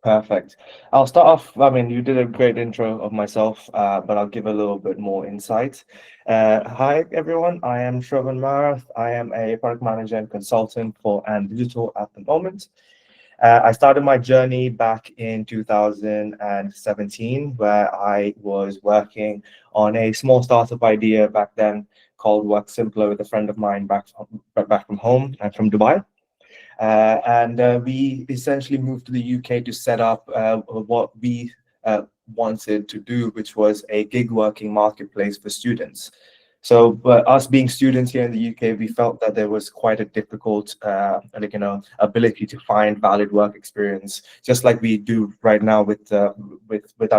Perfect. I'll start off. I mean, you did a great intro of myself, but I'll give a little bit more insight. Hi, everyone. I am Shrevan Marath. I am a product manager and consultant for and digital at the moment. I started my journey back in 2017, where I was working on a small startup idea back then called Work Simpler with a friend of mine back from home and from Dubai. And we essentially moved to the UK to set up what we wanted to do, which was a gig working marketplace for students. So, but us being students here in the UK, we felt that there was quite a difficult, ability to find valid work experience, just like we do right now with our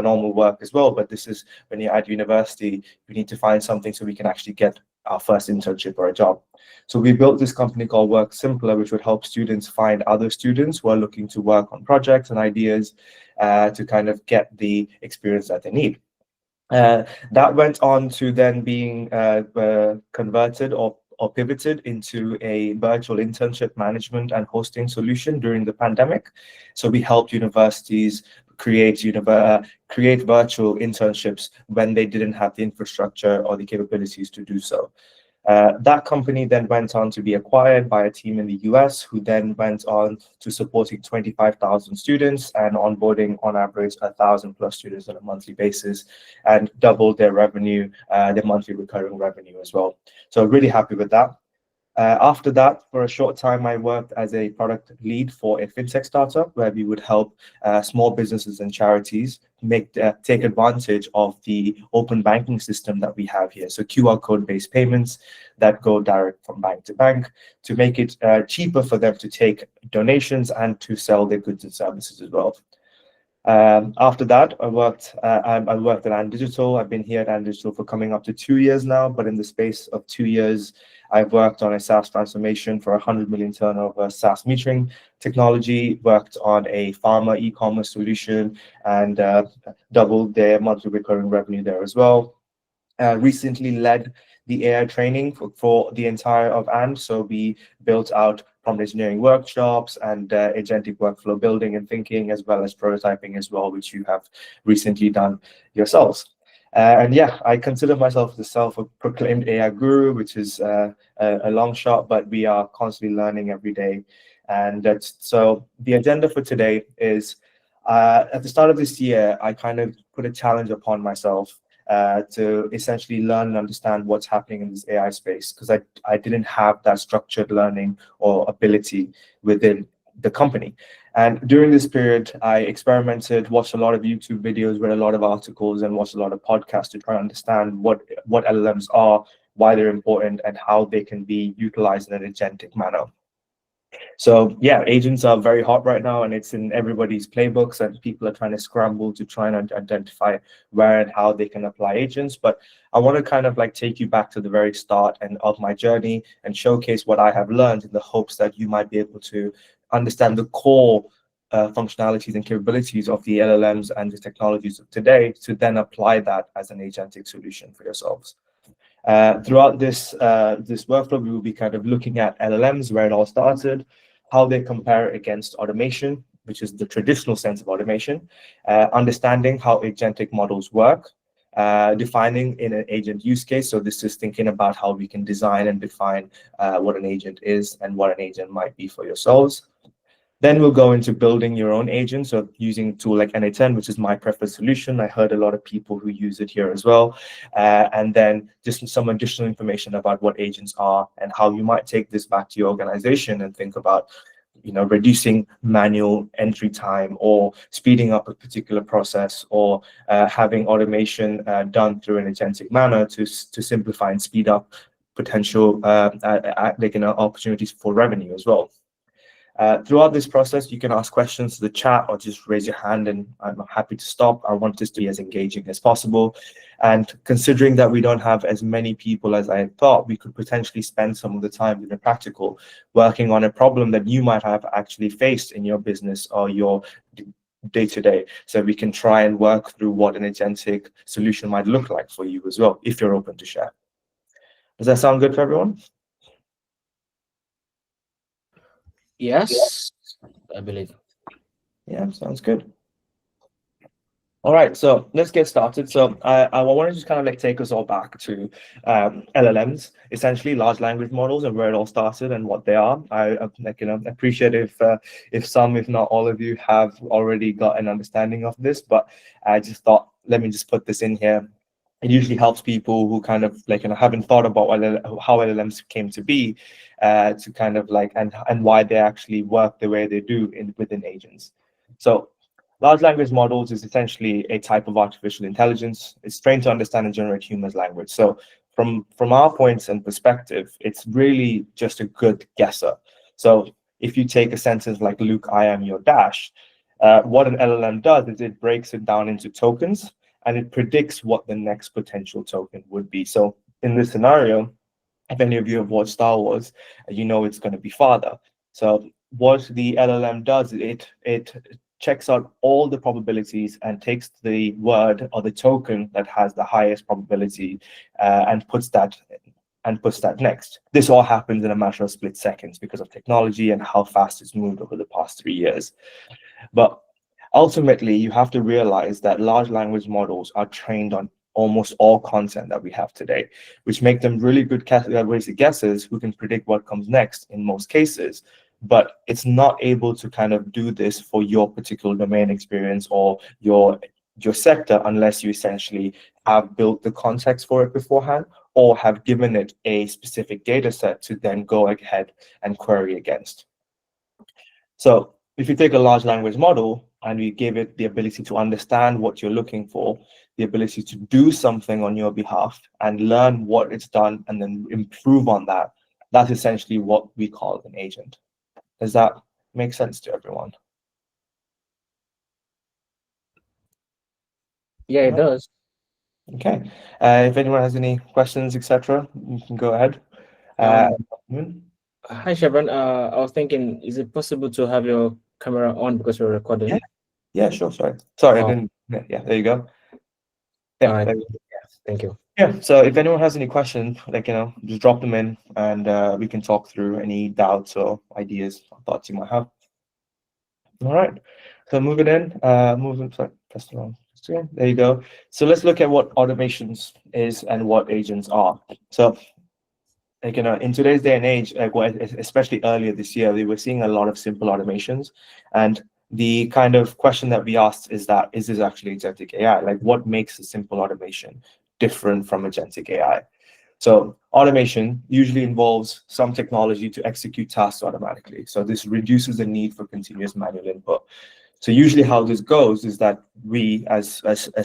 normal work as well. But this is when you're at university, you need to find something so we can actually get our first internship or a job. So we built this company called Work Simpler, which would help students find other students who are looking to work on projects and ideas to kind of get the experience that they need. That went on to then being converted or pivoted into a virtual internship management and hosting solution during the pandemic. So we helped universities create virtual internships when they didn't have the infrastructure or the capabilities to do so. That company then went on to be acquired by a team in the US, who then went on to supporting 25,000 students and onboarding on average 1,000 plus students on a monthly basis, and doubled their revenue, their monthly recurring revenue as well. So really happy with that. After that, for a short time, I worked as a product lead for a fintech startup where we would help small businesses and charities take advantage of the open banking system that we have here. So QR code-based payments that go direct from bank to bank to make it cheaper for them to take donations and to sell their goods and services as well. After that, I worked at And Digital. I've been here at And Digital for coming up to 2 years now, but in the space of 2 years, I've worked on a SaaS transformation for 100 million turnover SaaS metering technology, worked on a pharma e-commerce solution, and doubled their monthly recurring revenue there as well. Recently led the AI training for the entire of And. So we built out prompt engineering workshops and agentic workflow building and thinking, as well as prototyping as well, which you have recently done yourselves. And yeah, I consider myself the self-proclaimed AI guru, which is a long shot, but we are constantly learning every day. And so the agenda for today is at the start of this year, I kind of put a challenge upon myself to essentially learn and understand what's happening in this AI space, because I didn't have that structured learning or ability within the company. And during this period, I experimented, watched a lot of YouTube videos, read a lot of articles, and watched a lot of podcasts to try and understand what LLMs are, why they're important, and how they can be utilized in an agentic manner. So yeah, agents are very hot right now, and it's in everybody's playbooks, and people are trying to scramble to try and identify where and how they can apply agents. But I want to kind of like take you back to the very start and of my journey and showcase what I have learned in the hopes that you might be able to understand the core functionalities and capabilities of the LLMs and the technologies of today to then apply that as an agentic solution for yourselves. Throughout this workflow, we will be kind of looking at LLMs, where it all started, how they compare against automation, which is the traditional sense of automation, understanding how agentic models work, defining in an agent use case. So this is thinking about how we can design and define what an agent is and what an agent might be for yourselves. Then we'll go into building your own agent, so using a tool like NA10, which is my preferred solution. I heard a lot of people who use it here as well. And then just some additional information about what agents are and how you might take this back to your organization and think about reducing manual entry time or speeding up a particular process, or having automation done through an agentic manner to simplify and speed up potential opportunities for revenue as well. Throughout this process, you can ask questions to the chat or just raise your hand, and I'm happy to stop. I want this to be as engaging as possible. And considering that we don't have as many people as I thought, we could potentially spend some of the time in the practical working on a problem that you might have actually faced in your business or your day-to-day. So we can try and work through what an agentic solution might look like for you as well, if you're open to share. Does that sound good for everyone? Yes, I believe. Yeah, sounds good. All right, so let's get started. So I want to just kind of like take us all back to LLMs, essentially large language models, and where it all started and what they are. I like appreciate if some, if not all of you, have already got an understanding of this, but I just thought let me just put this in here. It usually helps people who kind of like haven't thought about how LLMs came to be, to kind of like and why they actually work the way they do within agents. So large language models is essentially a type of artificial intelligence. It's trained to understand and generate humans' language. So from our points and perspective, it's really just a good guesser. So if you take a sentence like Luke, I am your dash, what an LLM does is it breaks it down into tokens and it predicts what the next potential token would be. So in this scenario, if any of you have watched Star Wars, you know it's going to be father. So what the LLM does, it checks out all the probabilities and takes the word or the token that has the highest probability, and puts that next. This all happens in a matter of split seconds because of technology and how fast it's moved over the past 3 years. But ultimately, you have to realize that large language models are trained on almost all content that we have today, which make them really good guessers who can predict what comes next in most cases. But it's not able to kind of do this for your particular domain experience or your sector unless you essentially have built the context for it beforehand or have given it a specific data set to then go ahead and query against. So if you take a large language model and we give it the ability to understand what you're looking for, the ability to do something on your behalf and learn what it's done and then improve on that, that's essentially what we call an agent. Does that make sense to everyone? Yeah, it does. Okay. If anyone has any questions, etc., you can go ahead. Uh, Um, Hi, Shrevan. I was thinking, is it possible to have your camera on because we're yeah, recording? yeah, sure. Sorry, I Oh, didn't. Yeah, there you go. all Yeah, right. there you go. Yes, thank you. Yeah, so if anyone has any questions, like, just drop them in and we can talk through any doubts or ideas or thoughts you might have. All right, so sorry, press the wrong screen. There you go. So let's look at what automations is and what agents are. So, like, in today's day and age, like, especially earlier this year, we were seeing a lot of simple automations. And the kind of question that we asked is that, is this actually agentic AI? Like, what makes a simple automation different from agentic AI? So automation usually involves some technology to execute tasks automatically. So this reduces the need for continuous manual input. So usually how this goes is that we as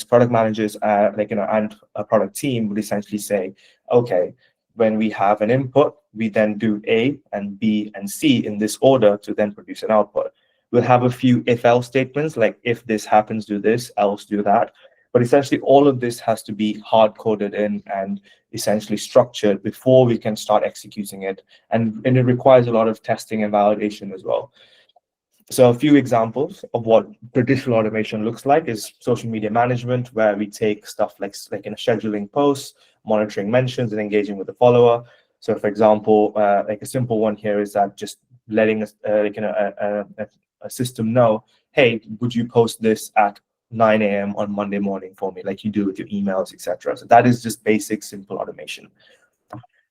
product managers, and a product team would essentially say, okay, when we have an input, we then do A and B and C in this order to then produce an output. We'll have a few if-else statements, like if this happens, do this, else do that. But essentially all of this has to be hard-coded in and essentially structured before we can start executing it. And it requires a lot of testing and validation as well. So a few examples of what traditional automation looks like is social media management, where we take stuff like in scheduling posts, monitoring mentions, and engaging with the follower. So, for example, like a simple one here is that just letting a system know, hey, would you post this at 9 a.m. on Monday morning for me, like you do with your emails, etc. So that is just basic, simple automation.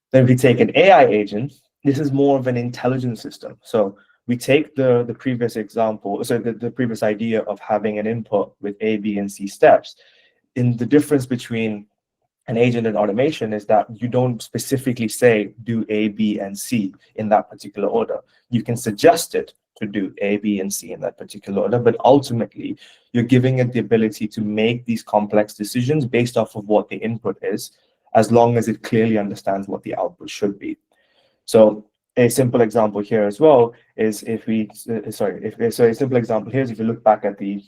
Then we take an AI agent. This is more of an intelligent system. So we take the previous example, so the previous idea of having an input with A, B, and C steps. In the difference between an agent and automation is that you don't specifically say do A, B, and C in that particular order. You can suggest it to do A, B, and C in that particular order, but ultimately you're giving it the ability to make these complex decisions based off of what the input is, as long as it clearly understands what the output should be. So a simple example here as well is if we, so a simple example here is if you look back at the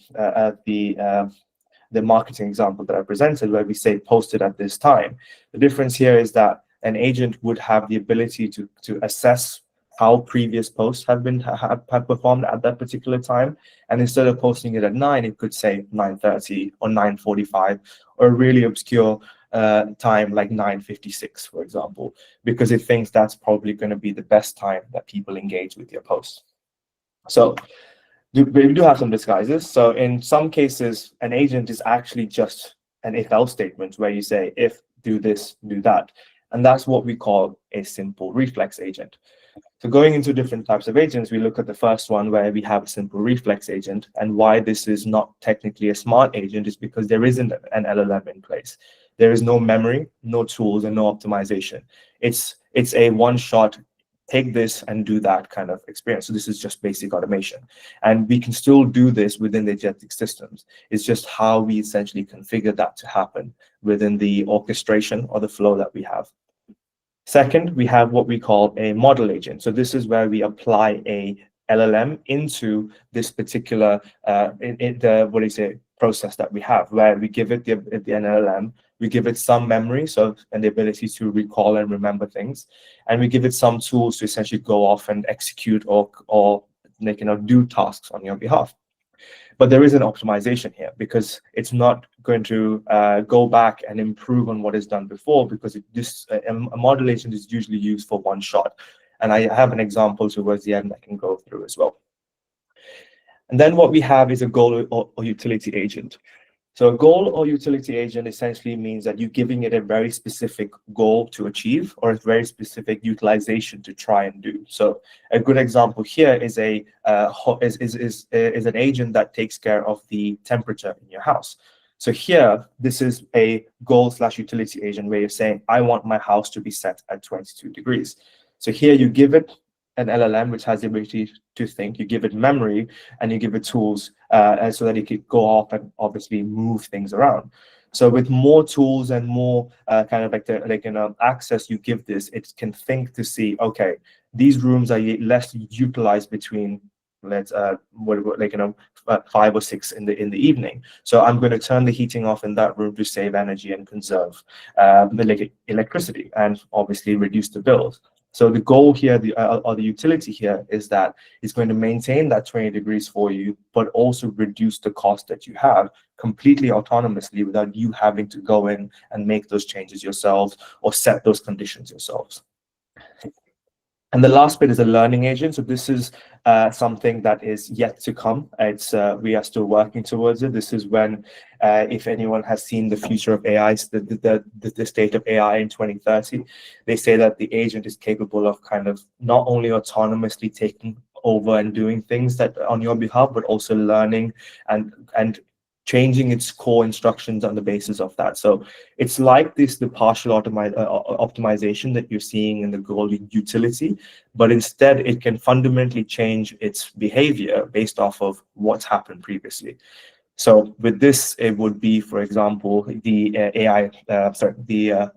marketing example that I presented, where we say posted at this time. The difference here is that an agent would have the ability to assess how previous posts have performed at that particular time, and instead of posting it at 9, it could say 9:30 or 9:45 or a really obscure time like 9:56, for example, because it thinks that's probably going to be the best time that people engage with your post. So We do have some disguises. So in some cases, an agent is actually just an if-else statement where you say, if, do this, do that. And that's what we call a simple reflex agent. So going into different types of agents, we look at the first one where we have a simple reflex agent. And why this is not technically a smart agent is because there isn't an LLM in place. There is no memory, no tools, and no optimization. It's a one-shot, take this and do that kind of experience. So this is just basic automation. And we can still do this within the agentic systems. It's just how we essentially configure that to happen within the orchestration or the flow that we have. Second, we have what we call a model agent. So this is where we apply a LLM into this particular process that we have, where we give it the LLM, we give it some memory, and the ability to recall and remember things, and we give it some tools to essentially go off and execute or do tasks on your behalf. But there is an optimization here because it's not going to go back and improve on what is done before, because a model agent is usually used for one shot. And I have an example towards the end I can go through as well. And then what we have is a goal or utility agent. So a goal or utility agent essentially means that you're giving it a very specific goal to achieve or a very specific utilization to try and do. So a good example here is an agent that takes care of the temperature in your house. So here, this is a goal/utility agent where you're saying, I want my house to be set at 22 degrees. So here you give it an LLM, which has the ability to think, you give it memory, and you give it tools so that it could go off and obviously move things around. So with more tools and more access you give this, it can think to see, okay, these rooms are less utilized between 5 or 6 in the evening. So I'm going to turn the heating off in that room to save energy and conserve electricity and obviously reduce the bills. So the goal here, or the utility here, is that it's going to maintain that 20 degrees for you, but also reduce the cost that you have completely autonomously without you having to go in and make those changes yourselves or set those conditions yourselves. And the last bit is a learning agent. So this is something that is yet to come. We are still working towards it. This is when, if anyone has seen the future of AI, the state of AI in 2030, they say that the agent is capable of kind of not only autonomously taking over and doing things that on your behalf, but also learning and changing its core instructions on the basis of that. So it's like the partial optimization that you're seeing in the goal utility, but instead it can fundamentally change its behavior based off of what's happened previously. So with this, it would be, for example, the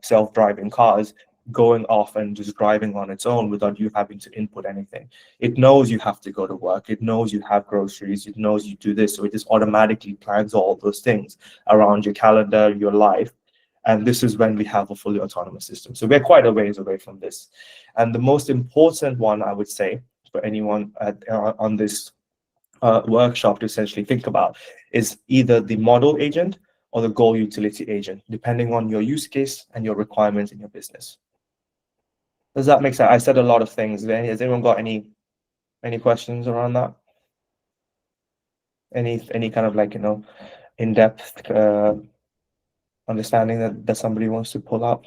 self-driving cars going off and just driving on its own without you having to input anything. It knows you have to go to work. It knows you have groceries. It knows you do this. So it just automatically plans all those things around your calendar, your life. And this is when we have a fully autonomous system. So we're quite a ways away from this. And the most important one, I would say, for anyone on this workshop to essentially think about is either the model agent or the goal utility agent, depending on your use case and your requirements in your business. Does that make sense? I said a lot of things. Has anyone got any questions around that? Any kind of in-depth understanding that somebody wants to pull up?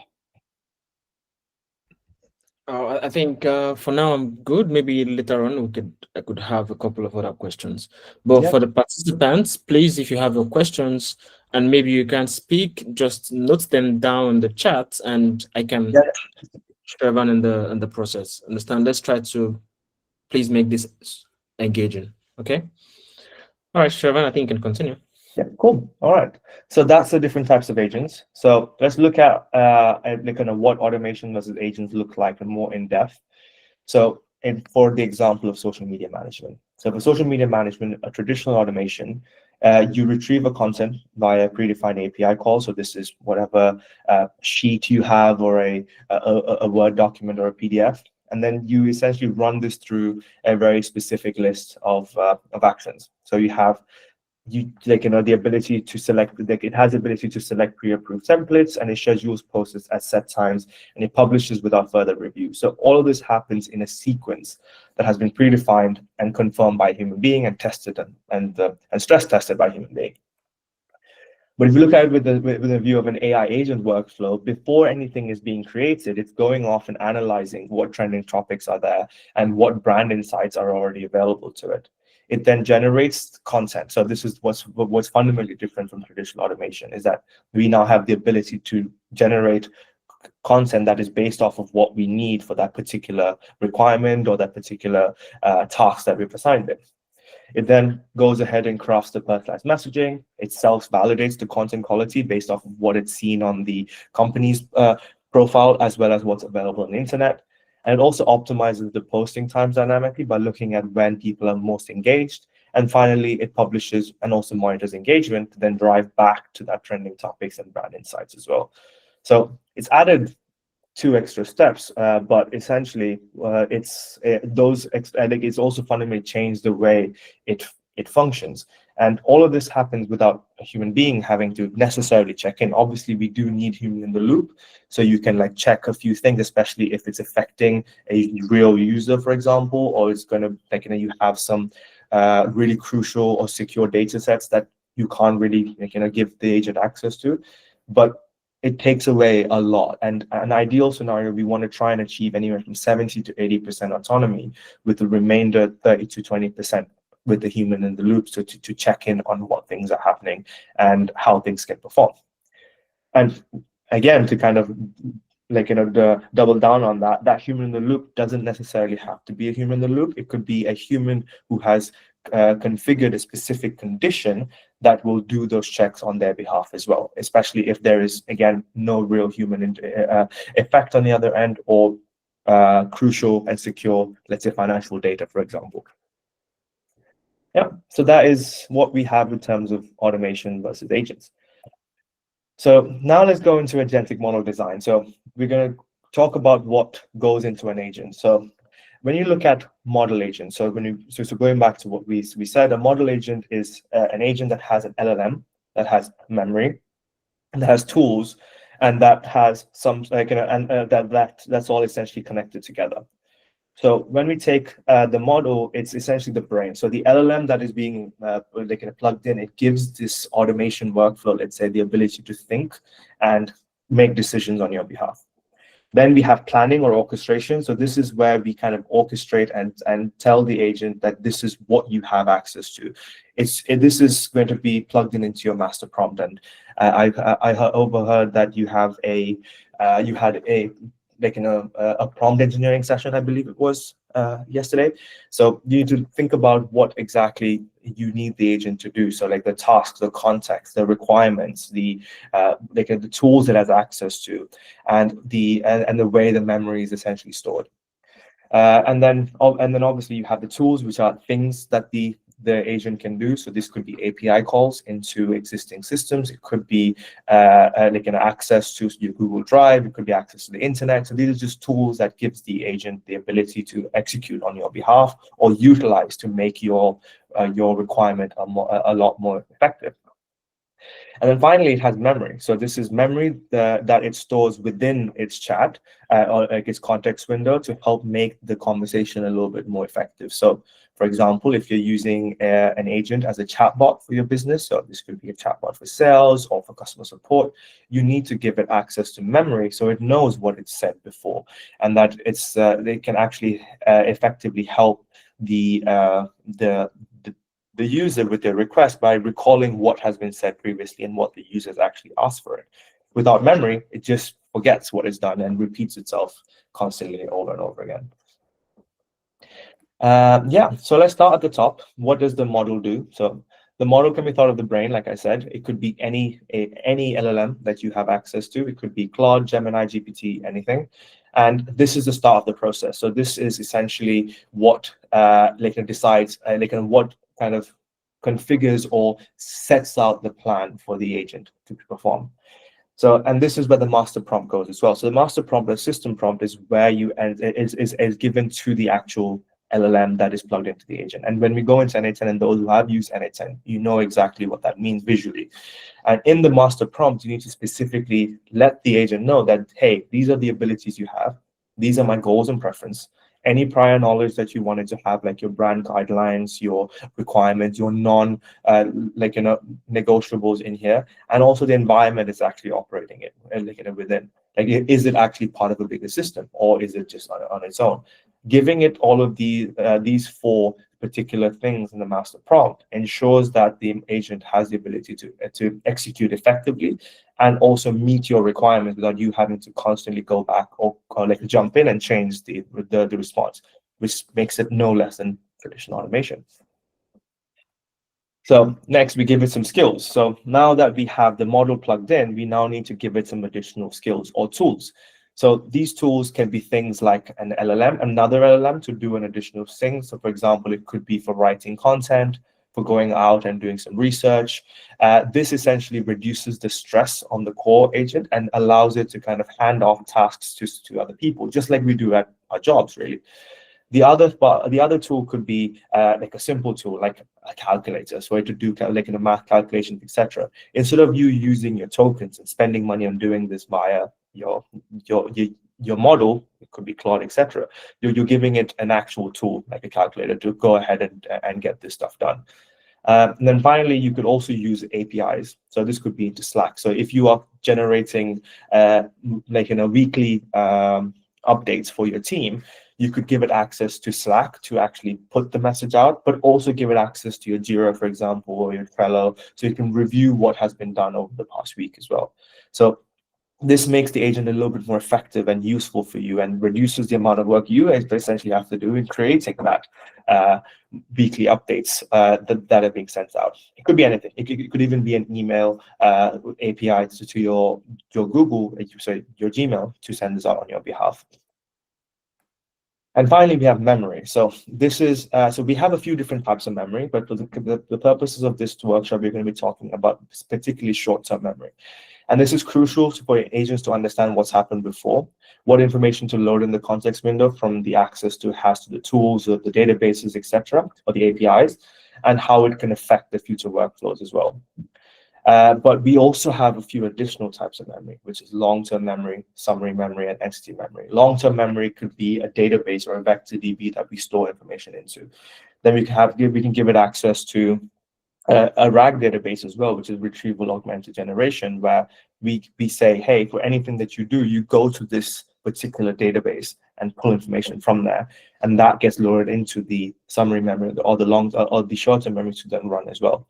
I think for now I'm good. Maybe later on I could have a couple of other questions. But for the participants, please, if you have your questions and maybe you can't speak, just note them down in the chat and I can Shrevan in the process. Understand? Let's try to please make this engaging. Okay. All right, Shrevan, I think you can continue. Yeah, cool. All right. So that's the different types of agents. So let's look at what automation does agents look like and more in depth. So for the example of social media management. So for social media management, a traditional automation, you retrieve a content via a predefined API call. So this is whatever sheet you have or a Word document or a PDF. And then you essentially run this through a very specific list of actions. So you have the ability to select, it has the ability to select pre-approved templates, and it schedules posts at set times, and it publishes without further review. So all of this happens in a sequence that has been predefined and confirmed by a human being and tested and stress tested by a human being. But if you look at it with a view of an AI agent workflow, before anything is being created, it's going off and analyzing what trending topics are there and what brand insights are already available to it. It then generates content. So this is what's fundamentally different from traditional automation, is that we now have the ability to generate content that is based off of what we need for that particular requirement or that particular task that we've assigned it. It then goes ahead and crafts the personalized messaging. It self-validates the content quality based off of what it's seen on the company's profile, as well as what's available on the internet. And it also optimizes the posting times dynamically by looking at when people are most engaged. And finally, it publishes and also monitors engagement to then drive back to that trending topics and brand insights as well. So it's added 2 extra steps, but essentially it's also fundamentally changed the way it functions. And all of this happens without a human being having to necessarily check in. Obviously, we do need human in the loop, so you can check a few things, especially if it's affecting a real user, for example, or it's going to you have some really crucial or secure data sets that you can't really give the agent access to. But it takes away a lot. And an ideal scenario, we want to try and achieve anywhere from 70 to 80% autonomy, with the remainder 30 to 20% with the human in the loop, so to check in on what things are happening and how things get performed. And again, to kind of double down on that human in the loop doesn't necessarily have to be a human in the loop. It could be a human who has configured a specific condition that will do those checks on their behalf as well, especially if there is, again, no real human effect on the other end, or crucial and secure, let's say, financial data, for example. Yeah, so that is what we have in terms of automation versus agents. So now let's go into agentic model design. So we're going to talk about what goes into an agent. So when you look at model agents, so going back to what we said, a model agent is an agent that has an LLM, that has memory, that has tools, and that has some that's all essentially connected together. So when we take the model, it's essentially the brain. So the LLM that is being plugged in, it gives this automation workflow, let's say, the ability to think and make decisions on your behalf. Then we have planning or orchestration. So this is where we kind of orchestrate and tell the agent that this is what you have access to. This is going to be plugged into your master prompt. And I overheard that you had a prompt engineering session, I believe it was yesterday. So you need to think about what exactly you need the agent to do. So the tasks, the context, the requirements, the tools it has access to, and the way the memory is essentially stored. And then obviously you have the tools, which are things that the agent can do. So this could be API calls into existing systems. It could be access to your Google Drive. It could be access to the internet. So these are just tools that gives the agent the ability to execute on your behalf or utilize to make your requirement a lot more effective. And then finally, it has memory. So this is memory that it stores within its chat or its context window to help make the conversation a little bit more effective. So, for example, if you're using an agent as a chatbot for your business, so this could be a chatbot for sales or for customer support, you need to give it access to memory so it knows what it said before, and that they can actually effectively help the user with their request by recalling what has been said previously and what the users actually asked for it. Without memory, it just forgets what is done and repeats itself constantly over and over again. So let's start at the top. What does the model do? So the model can be thought of the brain, like I said. It could be any LLM that you have access to. It could be Claude, Gemini, GPT, anything. And this is the start of the process. So this is essentially what decides, what kind of configures or sets out the plan for the agent to perform. So, and this is where the master prompt goes as well. So the master prompt, the system prompt, is where you is given to the actual LLM that is plugged into the agent. And when we go into NA10, and those who have used NA10, you know exactly what that means visually. And in the master prompt, you need to specifically let the agent know that, hey, these are the abilities you have. These are my goals and preference. Any prior knowledge that you wanted to have, like your brand guidelines, your requirements, your negotiables in here, and also the environment is actually operating it, within. Like, is it actually part of a bigger system, or is it just on its own? Giving it all of these four particular things in the master prompt ensures that the agent has the ability to execute effectively and also meet your requirements without you having to constantly go back or like jump in and change the response, which makes it no less than traditional automation. So next, we give it some skills. So now that we have the model plugged in, we now need to give it some additional skills or tools. So these tools can be things like an LLM, another LLM to do an additional thing. So for example, it could be for writing content, for going out and doing some research. This essentially reduces the stress on the core agent and allows it to kind of hand off tasks to other people, just like we do at our jobs, really. The other tool could be like a simple tool, like a calculator, so to do like in a math calculations, etc. Instead of you using your tokens and spending money on doing this via your model, it could be Claude, etc. You're giving it an actual tool like a calculator to go ahead and get this stuff done. And then finally, you could also use APIs. So this could be into Slack. So if you are generating weekly updates for your team, you could give it access to Slack to actually put the message out, but also give it access to your Jira, for example, or your Trello, so you can review what has been done over the past week as well. So this makes the agent a little bit more effective and useful for you and reduces the amount of work you essentially have to do in creating that weekly updates that are being sent out. It could be anything. It could even be an email API to your Google, your Gmail, to send this out on your behalf. And finally, we have memory. So this is so we have a few different types of memory, but for the purposes of this workshop, we're going to be talking about particularly short-term memory. And this is crucial for agents to understand what's happened before, what information to load in the context window from the access to has to the tools or the databases, etc., or the APIs, and how it can affect the future workflows as well. But we also have a few additional types of memory, which is long-term memory, summary memory, and entity memory. Long-term memory could be a database or a vector DB that we store information into. Then we can give it access to a RAG database as well, which is retrieval augmented generation, where we say, hey, for anything that you do, you go to this particular database and pull information from there, and that gets loaded into the summary memory or the short-term memory to then run as well.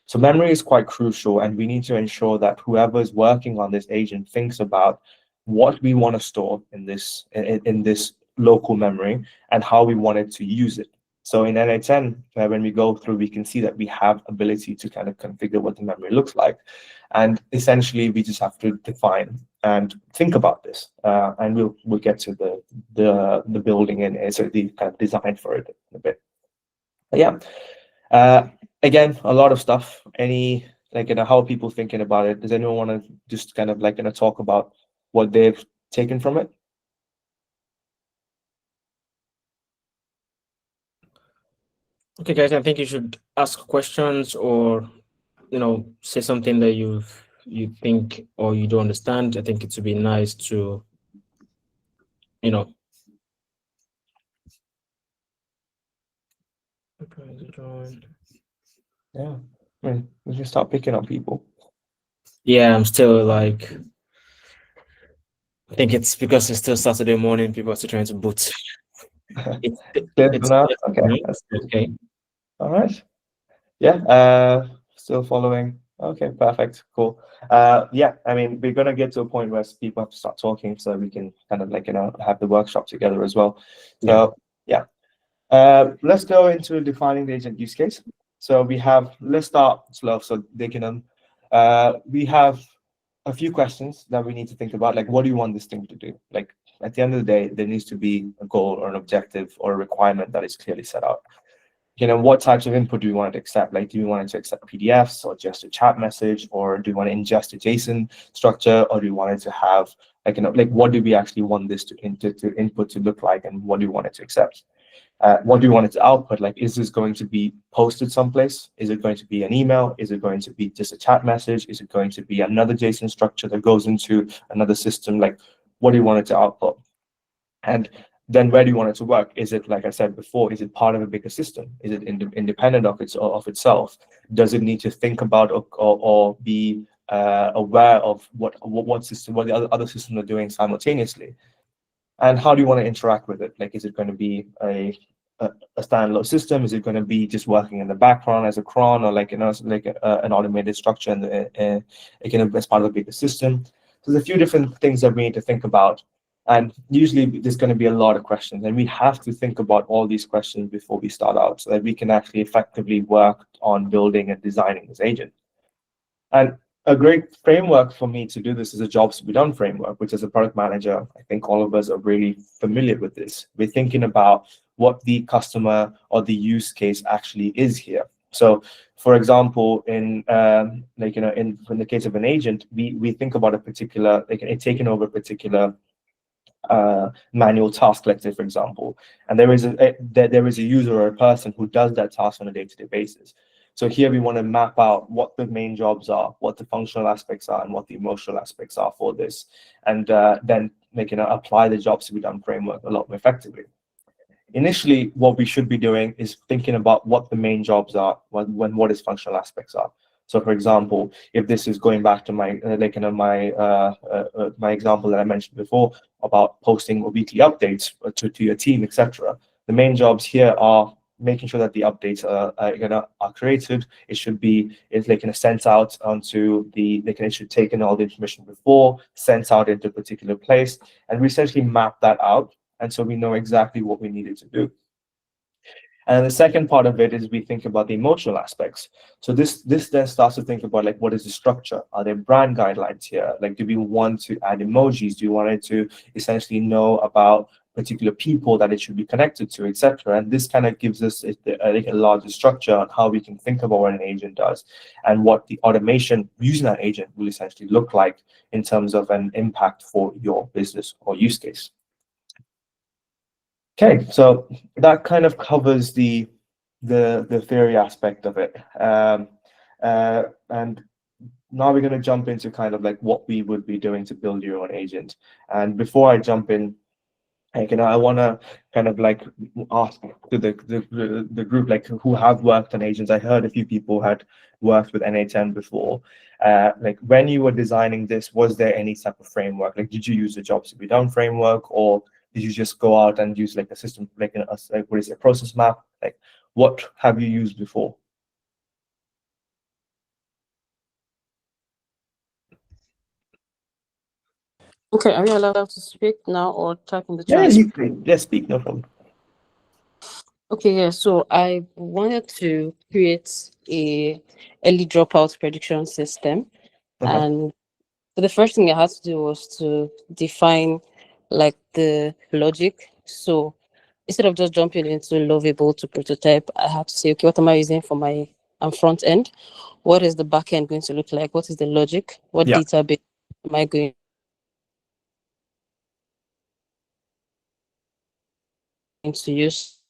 So memory is quite crucial, and we need to ensure that whoever is working on this agent thinks about what we want to store in this local memory and how we want it to use it. So in NA10, when we go through, we can see that we have ability to kind of configure what the memory looks like. And essentially, we just have to define and think about this. And we'll get to the building and so the kind of design for it in a bit. But yeah. Again, a lot of stuff. How are people thinking about it? Does anyone want to just kind of talk about what they've taken from it? Okay, guys, I think you should ask questions or, say something that you think or you don't understand. I think it would be nice to, Yeah, I mean, we can start picking up people. Yeah, I'm still I think it's because it's still Saturday morning. People are still trying to boot. It's okay. That's good. Okay. All right. Yeah. Still following. Okay. Perfect. Cool. Yeah. I mean, we're gonna get to a point where people have to start talking, so we can kind of have the workshop together as well. So yeah. Let's go into defining the agent use case. So let's start slow so they can. We have a few questions that we need to think about, like what do you want this thing to do? Like at the end of the day, there needs to be a goal or an objective or a requirement that is clearly set out. What types of input do you want it to accept? Like, do you want it to accept PDFs or just a chat message, or do you want to ingest a JSON structure, or do you want it to have what do we actually want this to input to look like, and what do you want it to accept? What do you want it to output? Like, is this going to be posted someplace? Is it going to be an email? Is it going to be just a chat message? Is it going to be another JSON structure that goes into another system? Like, what do you want it to output? And then where do you want it to work? Is it, like I said before, is it part of a bigger system? Is it independent of itself? Does it need to think about or be aware of what the other systems are doing simultaneously? And how do you want to interact with it? Like, is it going to be a standalone system? Is it going to be just working in the background as a cron, or like, you know, like an automated structure and as part of a bigger system? So there's a few different things that we need to think about. And usually there's going to be a lot of questions, and we have to think about all these questions before we start out, so that we can actually effectively work on building and designing this agent. And a great framework for me to do this is a jobs to be done framework, which as a product manager, I think all of us are really familiar with this. We're thinking about what the customer or the use case actually is here. So, for example, in in the case of an agent, we think about a particular, like, taking over a particular manual task, let's say, for example, and there is a user or a person who does that task on a day-to-day basis. So here we want to map out what the main jobs are, what the functional aspects are, and what the emotional aspects are for this, and then apply the jobs to be done framework a lot more effectively. Initially, what we should be doing is thinking about what the main jobs are, what its functional aspects are. So, for example, if this is going back to my my example that I mentioned before about posting weekly updates to your team, etc., the main jobs here are making sure that the updates are created. It should be sent out onto it should take in all the information before, sent out into a particular place, and we essentially map that out. And so we know exactly what we needed to do. And the second part of it is we think about the emotional aspects. So this then starts to think about, like, what is the structure? Are there brand guidelines here? Like, do we want to add emojis? Do you want it to essentially know about particular people that it should be connected to, etc.? And this kind of gives us a larger structure on how we can think about what an agent does and what the automation using that agent will essentially look like in terms of an impact for your business or use case. Okay, so that kind of covers the theory aspect of it, and now we're going to jump into kind of like what we would be doing to build your own agent. And before I jump in, I want to kind of like ask to the group, like, who have worked on agents. I heard a few people had worked with N8N before. Like, when you were designing this, was there any type of framework? Like, did you use the jobs to be done framework, or did you just go out and use like a system, like what is a process map? Like, what have you used before? Okay, are we allowed to speak now or type in the chat? Yeah, speak, no problem. Okay, yeah, so I wanted to create a early dropout prediction system. And so the first thing I had to do was to define like the logic. So instead of just jumping into Lovable to prototype, I had to say, okay, what am I using for my front end? What is the back end going to look like? What is the logic? What database am I going to use?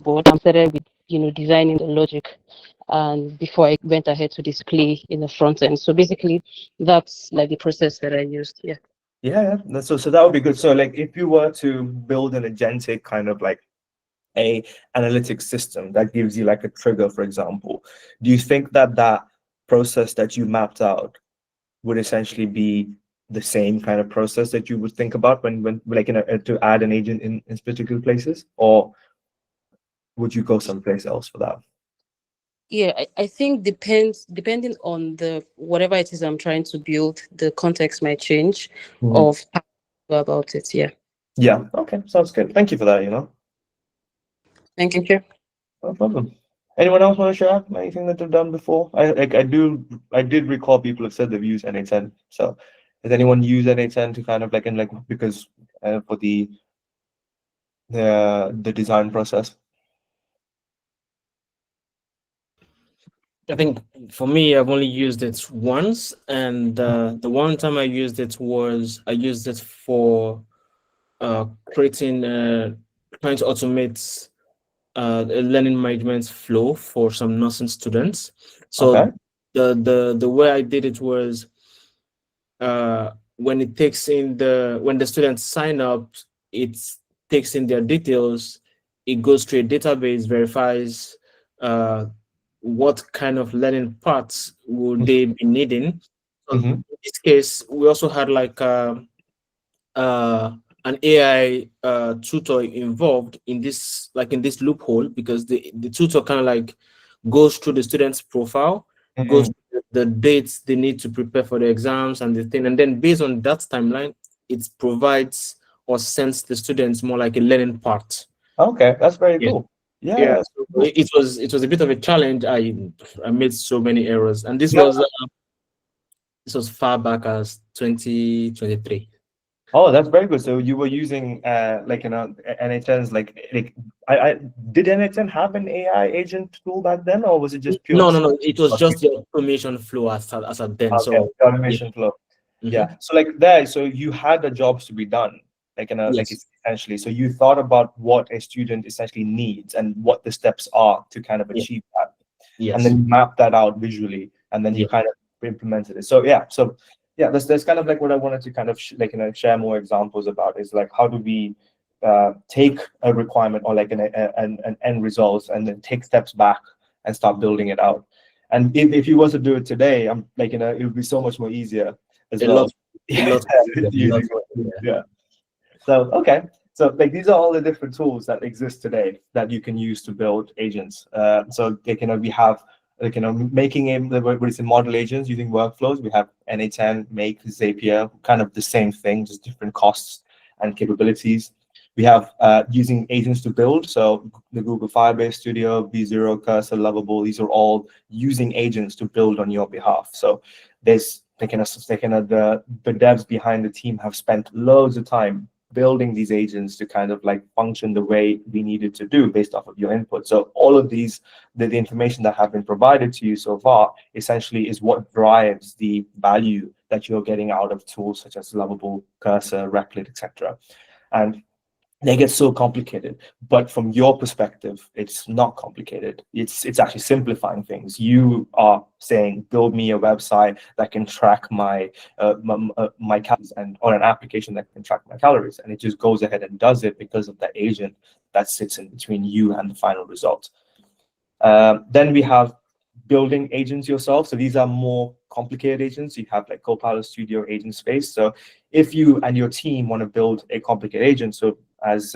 But I started with designing the logic, and before I went ahead to display in the front end. So basically, that's like the process that I used. Yeah. Yeah. So that would be good. So, like, if you were to build an agentic kind of like a analytics system that gives you like a trigger, for example, do you think that process that you mapped out would essentially be the same kind of process that you would think about when like to add an agent in particular places, or would you go someplace else for that? Yeah, I think depending on the whatever it is I'm trying to build, the context might change of how to go about it. Yeah. Yeah. Okay. Sounds good. Thank you for that. Thank you. No problem. Anyone else want to share anything that they've done before? I did recall people have said they've used N8N. So has anyone used N8N to kind of like because for the design process? I think for me, I've only used it once, and the one time I used it for creating, trying to automate a learning management flow for some nursing students. So Okay. the way I did it was, when the students sign up, it takes in their details, it goes to a database, verifies what kind of learning parts would they be needing. So Mm-hmm. in this case, we also had like uh, an AI tutor involved in this loophole, because the tutor kind of like goes through the student's profile, goes Mm-hmm. through the dates they need to prepare for the exams and the thing, and then based on that timeline, it provides or sends the students more like a learning part. Okay, that's very Yeah. cool. Yeah, Yeah, that's so cool. it was a bit of a challenge. I made so many errors, and Yeah. this was far back as 2023. Oh, that's very good. So you were using NHN's like I did NHN have an AI agent tool back then, or was it just pure? No. It was just the automation flow as at then. Okay, So the yeah. automation flow. Mhm. Yeah. So like there, so you had the jobs to be done, like Yes. it's essentially. So you thought about what a student essentially needs and what the steps are to kind of Yeah. achieve that, and Yes. then you map that out visually, and then you Yeah. kind of implemented it. So that's kind of like what I wanted to kind of share more examples about, is like how do we take a requirement or like an end result and then take steps back and start building it out. And if you were to do it today, I'm like, it would be so much more easier as A well. lot. A Yeah, lot. A lot. using yeah. So okay, so like these are all the different tools that exist today that you can use to build agents. So like, we have like making what is it, model agents using workflows. We have NA10, Make, Zapier, kind of the same thing, just different costs and capabilities. We have using agents to build. So the Google Firebase Studio, V0, Cursor, Lovable, these are all using agents to build on your behalf. So there's the devs behind the team have spent loads of time building these agents to kind of like function the way we needed to do based off of your input. So all of these, the information that have been provided to you so far, essentially is what drives the value that you're getting out of tools such as Lovable, Cursor, Replit, etc. And they get so complicated, but from your perspective it's not complicated. It's actually simplifying things. You are saying build me a website that can track my calories, and or an application that can track my calories, and it just goes ahead and does it because of the agent that sits in between you and the final result. Then we have building agents yourself. So these are more complicated agents. You have like Copilot Studio, Agent Space. So if you and your team want to build a complicated agent, so as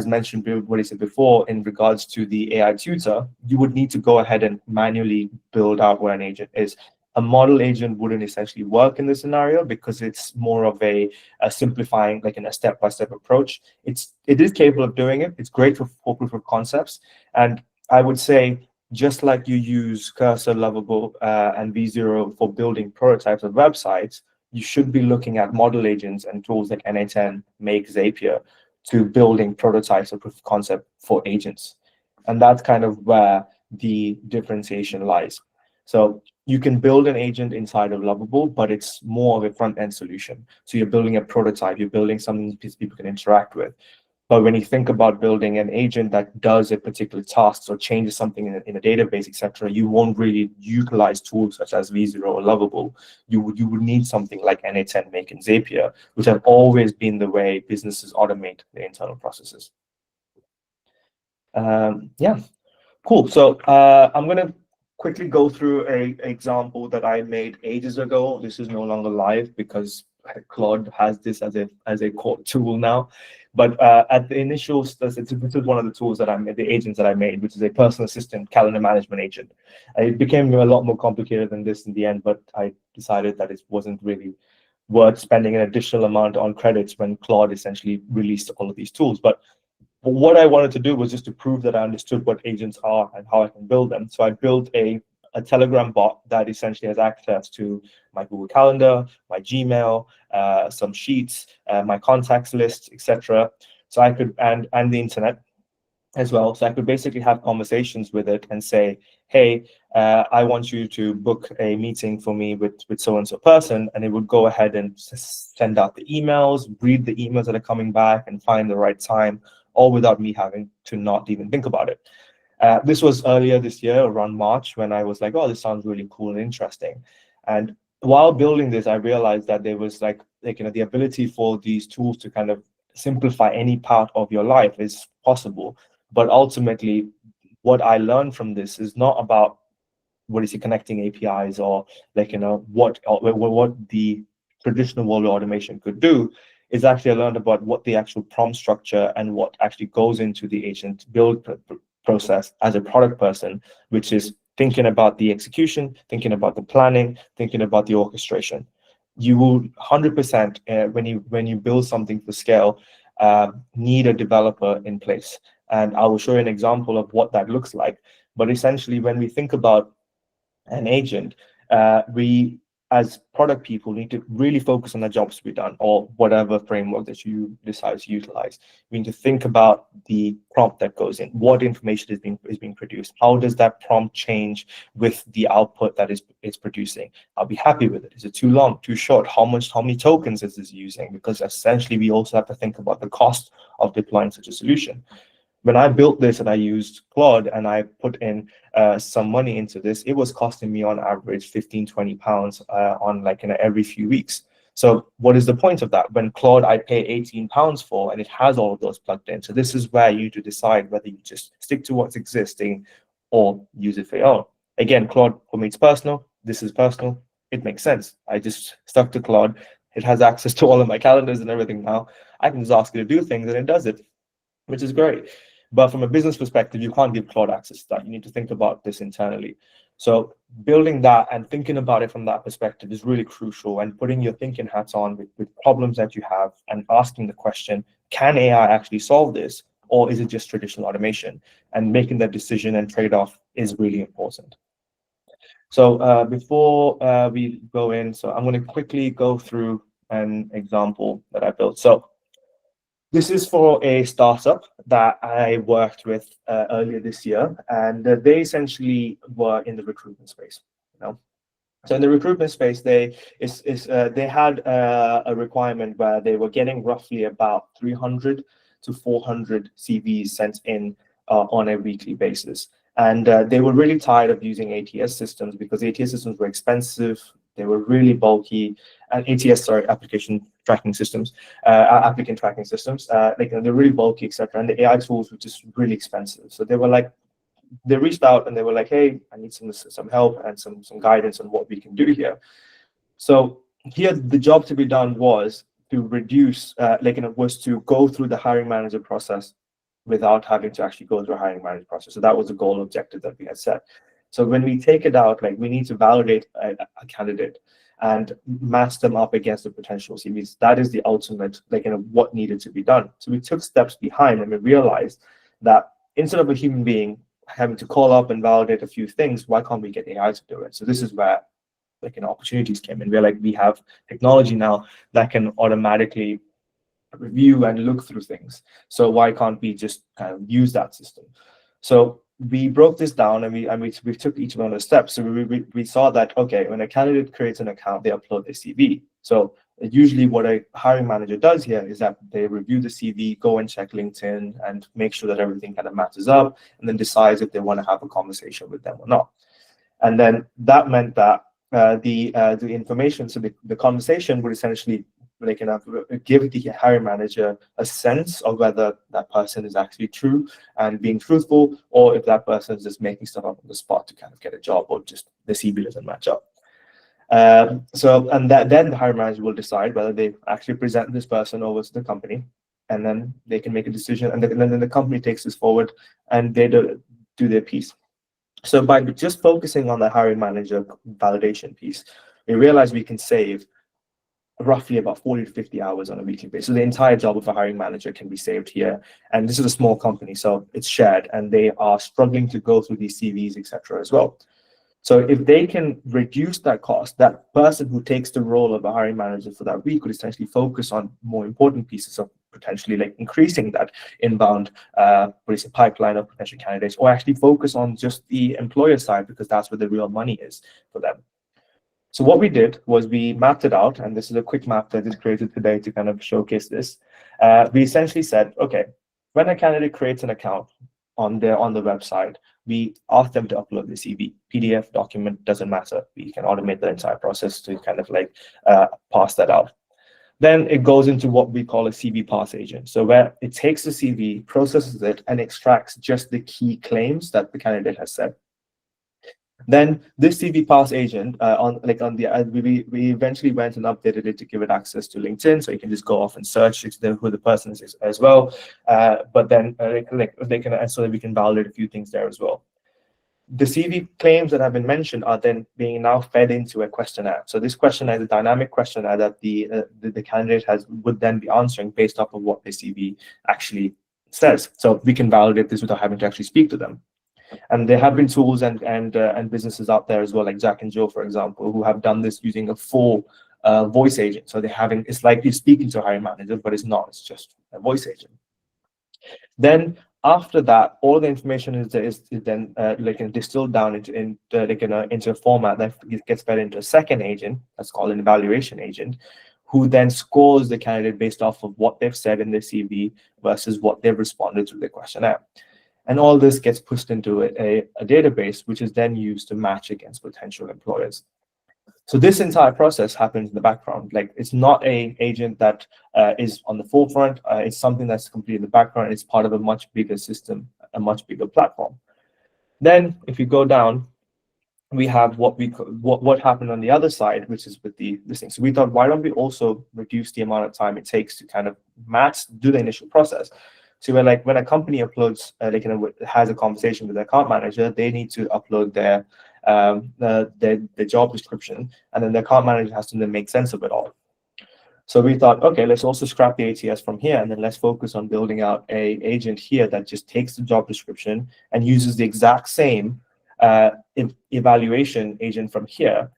mentioned, what I said before in regards to the AI tutor, you would need to go ahead and manually build out what an agent is. A model agent wouldn't essentially work in this scenario because it's more of a simplifying, like in a step-by-step approach. It is capable of doing it. It's great for proof of concepts, and I would say, just like you use Cursor, Lovable, and V0 for building prototypes of websites, you should be looking at model agents and tools like NA10, Make, Zapier to building prototypes of proof of concept for agents. And that's kind of where the differentiation lies. So you can build an agent inside of Lovable, but it's more of a front-end solution. So you're building a prototype, you're building something people can interact with. But when you think about building an agent that does a particular task or changes something in a database, etc., you won't really utilize tools such as V0 or Lovable. You would need something like NA10, Make, and Zapier, which have always been the way businesses automate their internal processes. Yeah, cool. So I'm going to quickly go through a example that I made ages ago. This is no longer live because Claude has this as a core tool now. But at the initial, this is one of the tools that I made, the agents that I made, which is a personal assistant calendar management agent. It became a lot more complicated than this in the end, but I decided that it wasn't really worth spending an additional amount on credits when Claude essentially released all of these tools. But what I wanted to do was just to prove that I understood what agents are and how I can build them. So I built a Telegram bot that essentially has access to my Google Calendar, my Gmail, some sheets, my contacts list, etc. So I could and the internet. as well. So I could basically have conversations with it and say, hey, I want you to book a meeting for me with so-and-so person. And it would go ahead and send out the emails, read the emails that are coming back and find the right time, all without me having to not even think about it. This was earlier this year, around March, when I was like, oh, this sounds really cool and interesting. And while building this, I realized that there was like the ability for these tools to kind of simplify any part of your life is possible. But ultimately, what I learned from this is not about connecting APIs or what the traditional world of automation could do. Is actually I learned about what the actual prompt structure and what actually goes into the agent build process as a product person, which is thinking about the execution, thinking about the planning, thinking about the orchestration. You will 100% when you build something for scale, need a developer in place. And I will show you an example of what that looks like. But essentially, when we think about an agent, we as product people need to really focus on the jobs to be done, or whatever framework that you decide to utilize. We need to think about the prompt that goes in, what information is being produced, how does that prompt change with the output that it's producing. I'll be happy with it. Is it too long, too short? How many tokens is this using? Because essentially we also have to think about the cost of deploying such a solution. When I built this and I used Claude and I put in some money into this, it was costing me on average 15-20 pounds on every few weeks. So what is the point of that? When Claude I pay 18 pounds for, and it has all of those plugged in. So this is where you need to decide whether you just stick to what's existing or use it for your own. Again, Claude for me it's personal. This is personal. It makes sense. I just stuck to Claude. It has access to all of my calendars and everything now. I can just ask it to do things and it does it, which is great. But from a business perspective, you can't give Claude access to that. You need to think about this internally. So building that and thinking about it from that perspective is really crucial, and putting your thinking hats on with problems that you have and asking the question, can AI actually solve this? Or is it just traditional automation? And making that decision and trade-off is really important. So before we go in, so I'm going to quickly go through an example that I built. So this is for a startup that I worked with earlier this year, and they essentially were in the recruitment space. So in the recruitment space, they had a requirement where they were getting roughly about 300 to 400 CVs sent in on a weekly basis, and they were really tired of using ATS systems because ATS systems were expensive. They were really bulky, and application tracking systems, applicant tracking systems. They're really bulky, etc. And the AI tools were just really expensive. So they reached out and they were like, "Hey, I need some help and some guidance on what we can do here." So here, the job to be done was to reduce, was to go through the hiring manager process without having to actually go through a hiring manager process. So that was the goal objective that we had set. So when we take it out, we need to validate a candidate and match them up against the potential CVs. That is the ultimate, what needed to be done. So we took steps behind and we realized that instead of a human being having to call up and validate a few things, why can't we get AI to do it? So this is where opportunities came in. We have technology now that can automatically review and look through things. So why can't we just kind of use that system? So we broke this down and we took each one of the steps. So we saw that, okay, when a candidate creates an account, they upload their CV. So usually what a hiring manager does here is that they review the CV, go and check LinkedIn and make sure that everything kind of matches up, and then decides if they want to have a conversation with them or not. And then that meant that the information, so the conversation would essentially give the hiring manager a sense of whether that person is actually true and being truthful, or if that person is just making stuff up on the spot to kind of get a job, or just the CV doesn't match up. Then the hiring manager will decide whether they actually present this person over to the company, and then they can make a decision, and then the company takes this forward and they do their piece. So by just focusing on the hiring manager validation piece, we realize we can save roughly about 40 to 50 hours on a weekly basis. So the entire job of a hiring manager can be saved here. And this is a small company, so it's shared, and they are struggling to go through these CVs, etc. as well. So if they can reduce that cost, that person who takes the role of a hiring manager for that week could essentially focus on more important pieces of potentially like increasing that inbound pipeline of potential candidates, or actually focus on just the employer side, because that's where the real money is for them. So what we did was we mapped it out, and this is a quick map that is created today to kind of showcase this. We essentially said, okay, when a candidate creates an account on the website, we ask them to upload the CV. PDF document doesn't matter. We can automate the entire process to kind of like pass that out. Then it goes into what we call a CV pass agent. So where it takes the CV, processes it, and extracts just the key claims that the candidate has said. Then this CV pass agent we eventually went and updated it to give it access to LinkedIn, so you can just go off and search who the person is as well. But then they can so that we can validate a few things there as well. The CV claims that have been mentioned are then being now fed into a questionnaire. So this questionnaire is a dynamic questionnaire that the candidate would then be answering based off of what the CV actually says. So we can validate this without having to actually speak to them. And there have been tools and businesses out there as well, like Jack and Jill, for example, who have done this using a full voice agent. So it's like you're speaking to a hiring manager, but it's not. It's just a voice agent. Then after that, all the information is then distilled down into a format that gets fed into a second agent that's called an evaluation agent, who then scores the candidate based off of what they've said in their CV versus what they've responded to the questionnaire. And all this gets pushed into a database, which is then used to match against potential employers. So this entire process happens in the background. Like, it's not an agent that is on the forefront. It's something that's completely in the background. It's part of a much bigger system, a much bigger platform. Then, if you go down, we have what happened on the other side, which is with this thing. So we thought, why don't we also reduce the amount of time it takes to kind of do the initial process? So we're like, when a company uploads, has a conversation with their account manager, they need to upload their job description, and then the account manager has to then make sense of it all. So we thought, okay, let's also scrap the ATS from here, and then let's focus on building out a agent here that just takes the job description and uses the exact same evaluation agent from here,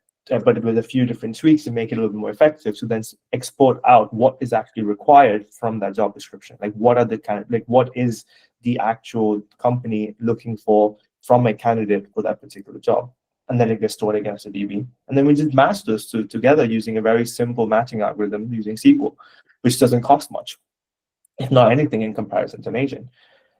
but with a few different tweaks to make it a little bit more effective. So then export out what is actually required from that job description. Like, what is the actual company looking for from a candidate for that particular job? And then it gets stored against a DB. And then we just match those two together using a very simple matching algorithm using SQL, which doesn't cost much, if not anything, in comparison to an agent.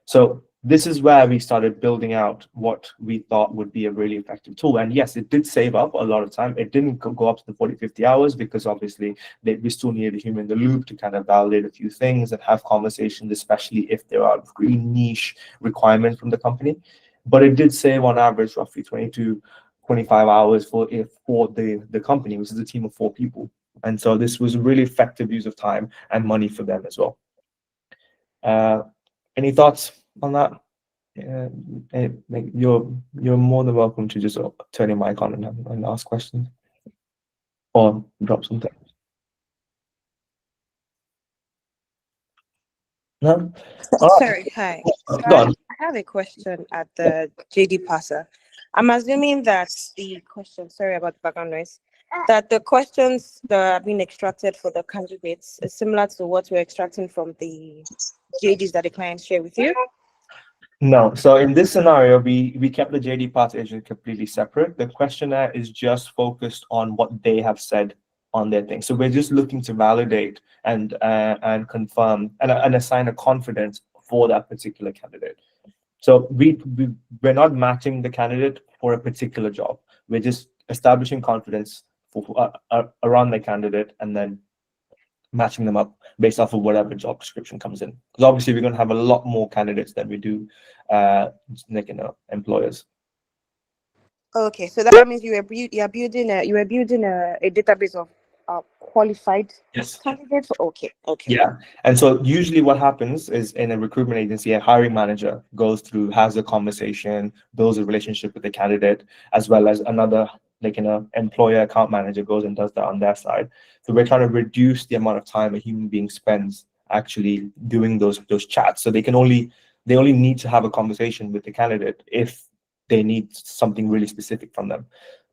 So this is where we started building out what we thought would be a really effective tool. And yes, it did save up a lot of time. It didn't go up to the 40, 50 hours because obviously we still needed a human in the loop to kind of validate a few things and have conversations, especially if there are really niche requirements from the company. But it did save on average roughly 20 to 25 hours for the company, which is a team of 4 people. And so this was a really effective use of time and money for them as well. Any thoughts on that? You're more than welcome to just turn your mic on and ask questions or drop something. No? Sorry, hi. I have a question at the JD Passer. I'm assuming that the questions, sorry about the background noise, that the questions that are being extracted for the candidates is similar to what we're extracting from the JDs that the clients share with you? No. So in this scenario, we kept the JD Pass agent completely separate. The questionnaire is just focused on what they have said on their thing. So we're just looking to validate and confirm and assign a confidence for that particular candidate. So we're not matching the candidate for a particular job. We're just establishing confidence around the candidate and then matching them up based off of whatever job description comes in. Because obviously we're going to have a lot more candidates than we do employers. Okay, so that means you were building a database of qualified candidates. Okay. Yeah, and so usually what happens is in a recruitment agency, a hiring manager has a conversation, builds a relationship with the candidate, as well as another employer account manager goes and does that on their side. So we're trying to reduce the amount of time a human being spends actually doing those chats. So they only need to have a conversation with the candidate if they need something really specific from them.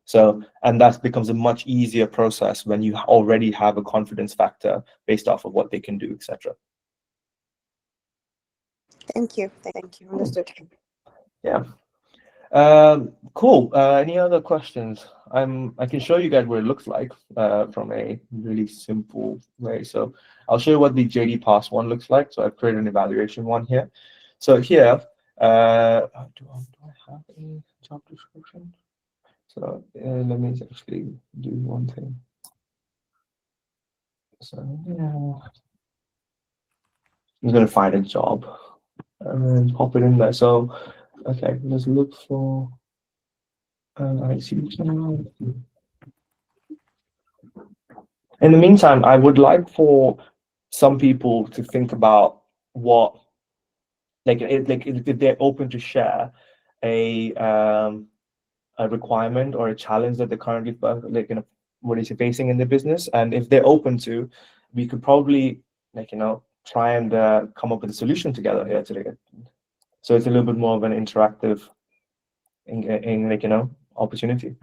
So, and that becomes a much easier process when you already have a confidence factor based off of what they can do, etc. Thank you. Understood. Yeah. Cool. Any other questions? I can show you guys what it looks like from a really simple way. So I'll show you what the JD Pass one looks like. So I've created an evaluation one here. So here, do I have a job description? So let me actually do one thing. So yeah, I'm gonna find a job and then pop it in there. So okay, let's look for. I see. In the meantime, I would like for some people to think about what, if they're open to share a requirement or a challenge that they're currently facing in the business, and if they're open to, we could probably try and come up with a solution together here today. So it's a little bit more of an interactive opportunity.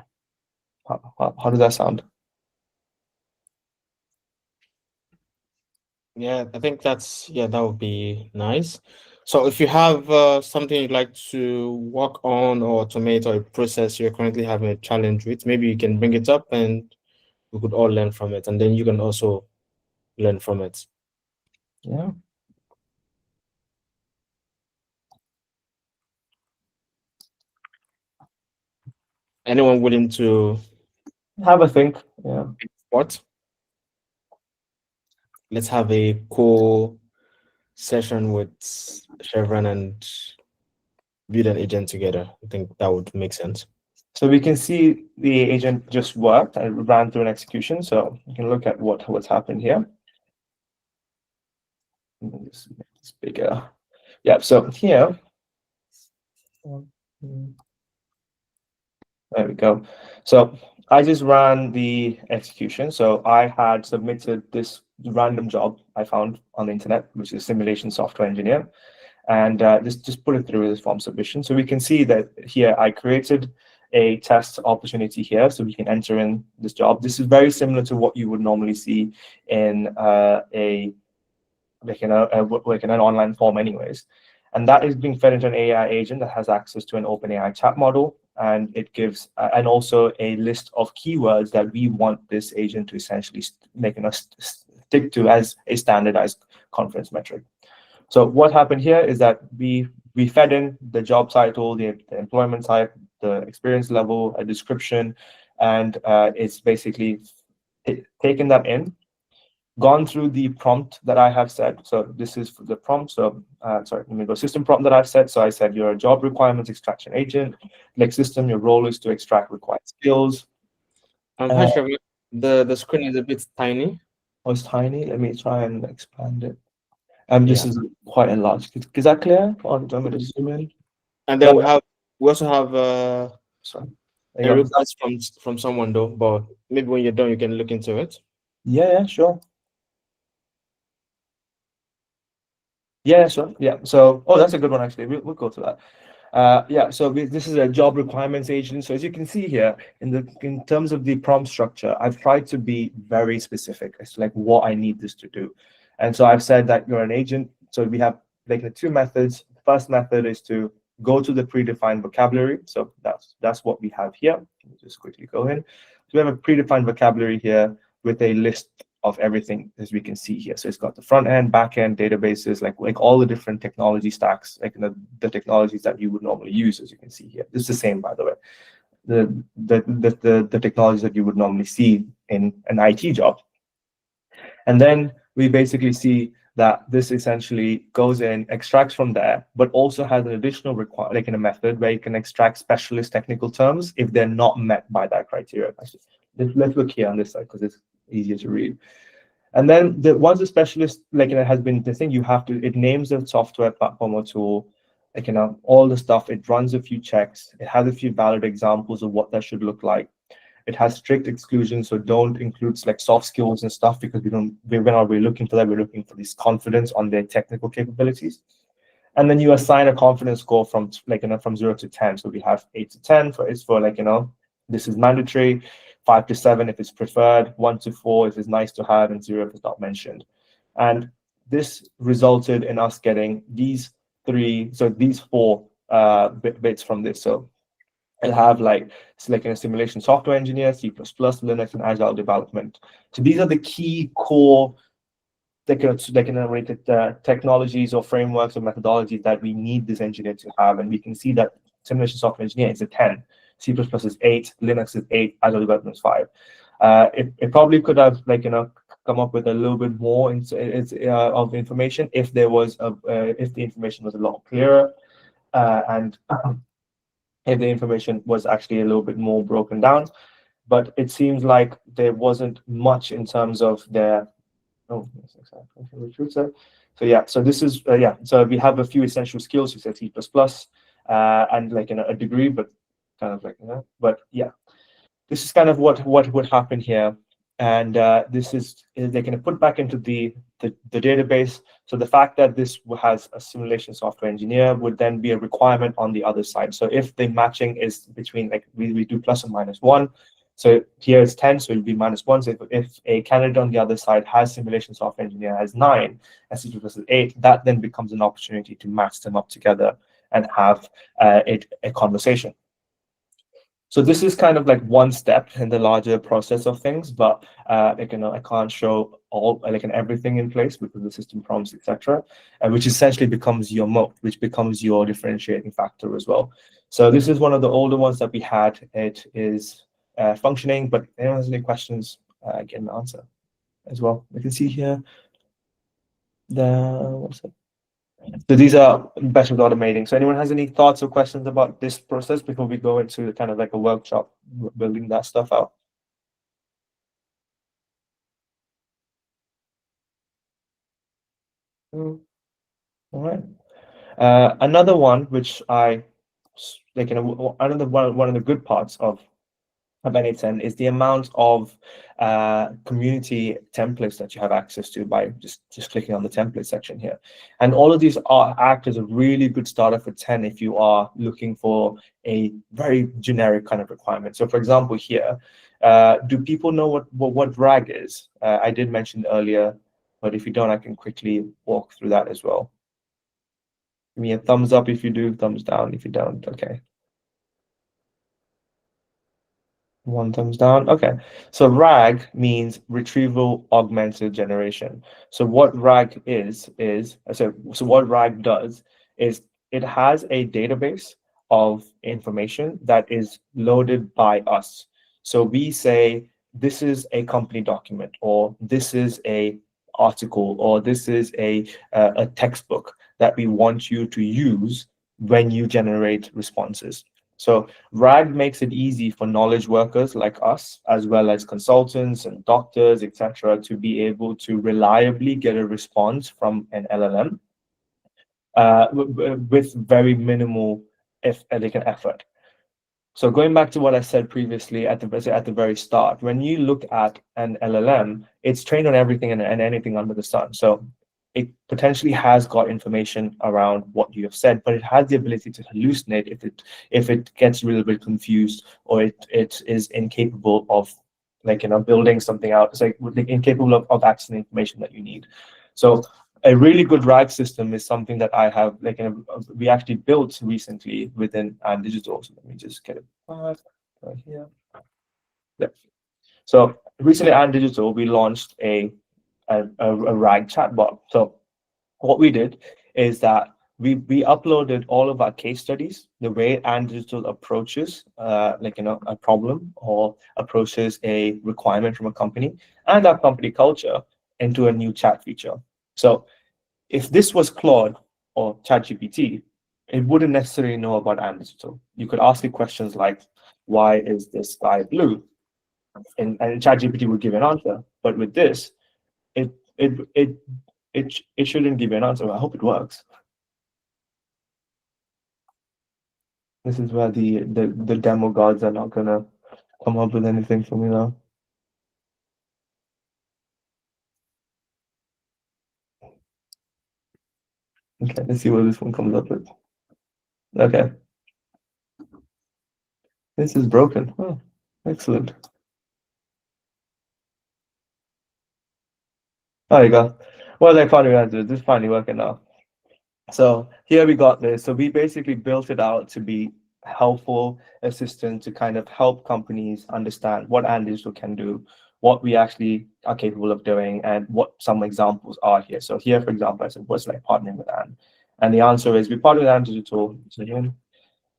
How does that sound? Yeah, I think that would be nice. So if you have something you'd like to work on or automate, or a process you're currently having a challenge with, maybe you can bring it up and we could all learn from it, and then you can also learn from it. Yeah. Anyone willing to have a think? Yeah. What? Let's have a cool session with Shrevan and build an agent together. I think that would make sense. So we can see the agent just worked and ran through an execution. So you can look at what's happened here. Let me just make this bigger. Yeah, so here, there we go. So I just ran the execution. So I had submitted this random job I found on the internet, which is simulation software engineer, and just put it through this form submission. So we can see that here I created a test opportunity here, so we can enter in this job. This is very similar to what you would normally see in an online form anyways. And that is being fed into an AI agent that has access to an OpenAI chat model, and it gives and also a list of keywords that we want this agent to essentially stick to as a standardized conference metric. So what happened here is that we fed in the job title, the employment type, the experience level, a description, and it's basically taken that in, gone through the prompt that I have set. So this is the prompt. So sorry, let me go system prompt that I've set. So I said you're a job requirements extraction agent. Next system, your role is to extract required skills. Hi, Shrevan. The screen is a bit tiny. Oh, it's tiny. Let me try and expand it. This is quite enlarged. Is that clear? Or do you want me to zoom in? And then we also have sorry. a request from someone though, but maybe when you're done, you can look into it. Yeah, sure. Yeah, sure. Yeah. So, that's a good one actually. We'll go to that. Yeah, so this is a job requirements agent. So as you can see here, in terms of the prompt structure, I've tried to be very specific as to what I need this to do. And so I've said that you're an agent. So we have the two methods. The first method is to go to the predefined vocabulary. So that's what we have here. Let me just quickly go in. So we have a predefined vocabulary here with a list of everything, as we can see here. So it's got the front end, back end, databases, like all the different technology stacks, the technologies that you would normally use, as you can see here. This is the same, by the way. The technologies that you would normally see in an IT job. And then we basically see that this essentially goes in, extracts from there, but also has an additional in a method where you can extract specialist technical terms if they're not met by that criteria. Let's look here on this side because it's easier to read. And then once the specialist it has been the thing, it names the software platform or tool, all the stuff. It runs a few checks. It has a few valid examples of what that should look like. It has strict exclusions, so don't include soft skills and stuff because we're not really looking for that. We're looking for this confidence on their technical capabilities. And then you assign a confidence score from 0 to 10. So we have 8 to 10 this is mandatory, 5 to 7 if it's preferred, 1 to 4 if it's nice to have, and 0 if it's not mentioned. And this resulted in us getting these three, so these four bits from this. So it'll have like selecting a simulation software engineer, C++, Linux, and agile development. So these are the key core generated technologies or frameworks or methodologies that we need this engineer to have. And we can see that simulation software engineer is a 10, C++ is 8, Linux is 8, agile development is 5. It probably could have come up with a little bit more of information if there was if the information was a lot clearer, and if the information was actually a little bit more broken down. But it seems like there wasn't much in terms of their recruiter. So yeah, so this is so we have a few essential skills. You said C++, and a degree, but kind of but yeah, this is kind of what would happen here. And this is they're going to put back into the database. So the fact that this has a simulation software engineer would then be a requirement on the other side. So if the matching is between we do plus or minus 1, so here it's 10, so it'll be -1. So if a candidate on the other side has simulation software engineer has 9 and C++ is 8, that then becomes an opportunity to match them up together and have a conversation. So this is kind of like one step in the larger process of things, but I can't show all everything in place because the system prompts, etc., which essentially becomes your moat, which becomes your differentiating factor as well. So this is one of the older ones that we had. It is functioning, but if anyone has any questions, get an answer as well. We can see here so these are better with automating. So anyone has any thoughts or questions about this process before we go into kind of like a workshop building that stuff out? All right. Another one which I another one of the good parts of N8N is the amount of community templates that you have access to by just clicking on the template section here. And all of these act as a really good starter for 10 if you are looking for a very generic kind of requirement. So for example here, do people know what RAG is? I did mention earlier, but if you don't, I can quickly walk through that as well. Give me a thumbs up if you do, thumbs down if you don't. Okay. One thumbs down. Okay. So RAG means retrieval augmented generation. So what RAG is so what RAG does is it has a database of information that is loaded by us. So we say this is a company document, or this is a article, or this is a textbook that we want you to use when you generate responses. So RAG makes it easy for knowledge workers like us, as well as consultants and doctors, etc., to be able to reliably get a response from an LLM with very minimal effort. So going back to what I said previously at the very start, when you look at an LLM, it's trained on everything and anything under the sun. So it potentially has got information around what you have said, but it has the ability to hallucinate if it gets a little bit confused, or it is incapable of building something out. It's like incapable of accessing information that you need. So a really good RAG system is something that I have we actually built recently within Digital. So let me just get it right here. Yeah. So recently at Digital, we launched a RAG chatbot. So what we did is that we uploaded all of our case studies, the way Digital approaches a problem or approaches a requirement from a company, and our company culture into a new chat feature. So if this was Claude or ChatGPT, it wouldn't necessarily know about Digital. You could ask it questions like, why is the sky blue? And ChatGPT would give an answer. But with this, it shouldn't give you an answer. I hope it works. This is where the demo gods are not gonna come up with anything for me now. Okay, let's see what this one comes up with. Okay. This is broken. Oh, excellent. There you go. Well, they finally answered. This is finally working now. So here we got this. So we basically built it out to be helpful assistant to kind of help companies understand what Digital can do, what we actually are capable of doing, and what some examples are here. So here, for example, I said, what's like partnering with And? And the answer is we partner with Digital. So here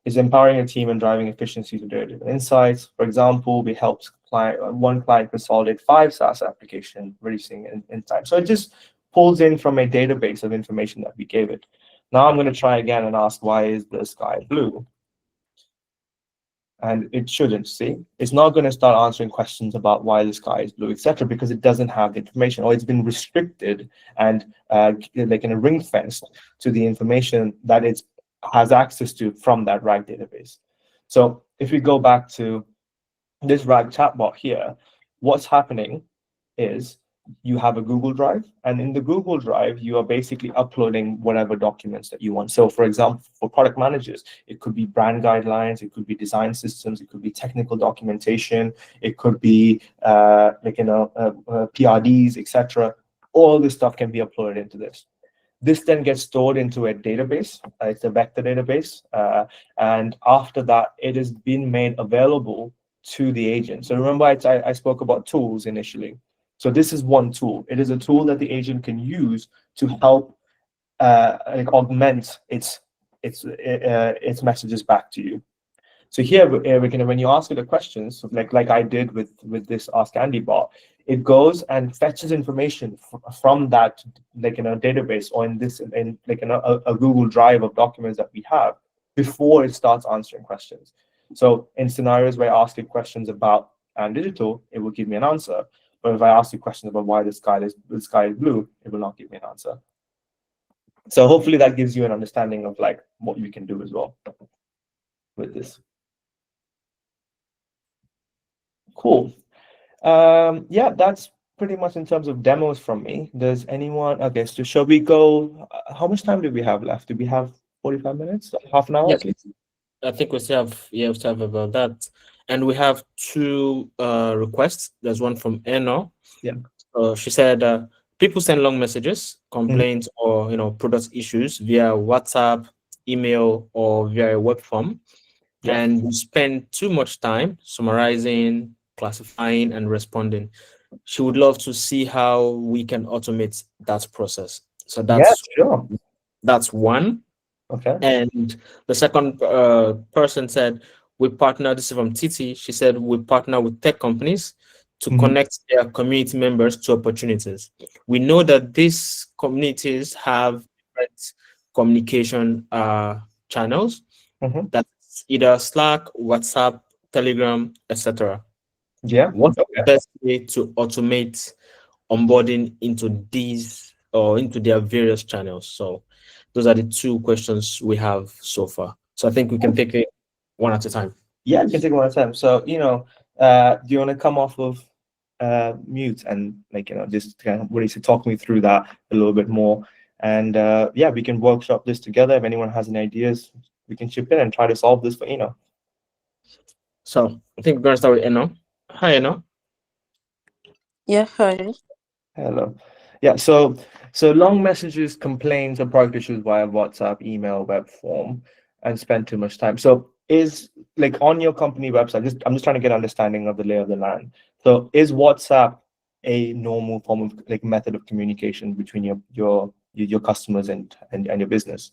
is empowering a team and driving efficiency to data insights. For example, we helped one client consolidate 5 SaaS applications, reducing in time. So it just pulls in from a database of information that we gave it. Now I'm going to try again and ask, why is the sky blue? And it shouldn't, see? It's not going to start answering questions about why the sky is blue, etc., because it doesn't have the information, or it's been restricted and like in a ring fence to the information that it has access to from that RAG database. So if we go back to this RAG chatbot here, what's happening is you have a Google Drive, and in the Google Drive, you are basically uploading whatever documents that you want. So for example, for product managers, it could be brand guidelines, it could be design systems, it could be technical documentation, it could be PRDs, etc. All this stuff can be uploaded into this. This then gets stored into a database. It's a vector database. And after that, it has been made available to the agent. So remember, I spoke about tools initially. So this is one tool. It is a tool that the agent can use to help augment its messages back to you. So here, when you ask it a question, so like I did with this Ask Andy bot, it goes and fetches information from that database, or a Google Drive of documents that we have before it starts answering questions. So in scenarios where I ask it questions about Digital, it will give me an answer. But if I ask you questions about why the sky is blue, it will not give me an answer. So hopefully that gives you an understanding of like what you can do as well with this. Cool. Yeah, that's pretty much in terms of demos from me. Does anyone? Okay, so shall we go? How much time do we have left? Do we have 45 minutes? Half an hour? Yes. I think we still have about that. And we have 2 requests. There's one from Eno. Yeah. She said people send long messages, complaints, or product issues via WhatsApp, email, or via a web form. Yeah. And we spend too much time summarizing, classifying, and responding. She would love to see how we can automate that process. So that's one. Okay. And the second person said, we partner, this is from Titi, she said, we partner with tech companies to connect their community members to opportunities. We know that these communities have different communication channels, that's either Slack, WhatsApp, Telegram, etc. Yeah. What's the best way to automate onboarding into these or into their various channels? So those are the 2 questions we have so far. So I think we can take it one at a time. Yeah, we can take it one at a time. So, do you want to come off of mute and just kind of really talk me through that a little bit more? And yeah, we can workshop this together. If anyone has any ideas, we can chip in and try to solve this for Eno. So I think we're going to start with Eno. Hi, Eno. Yeah, hi. Hello. Yeah, so long messages, complaints, and product issues via WhatsApp, email, web form, and spend too much time. So is on your company website, I'm just trying to get understanding of the lay of the land. So is WhatsApp a normal form of method of communication between your customers and your business?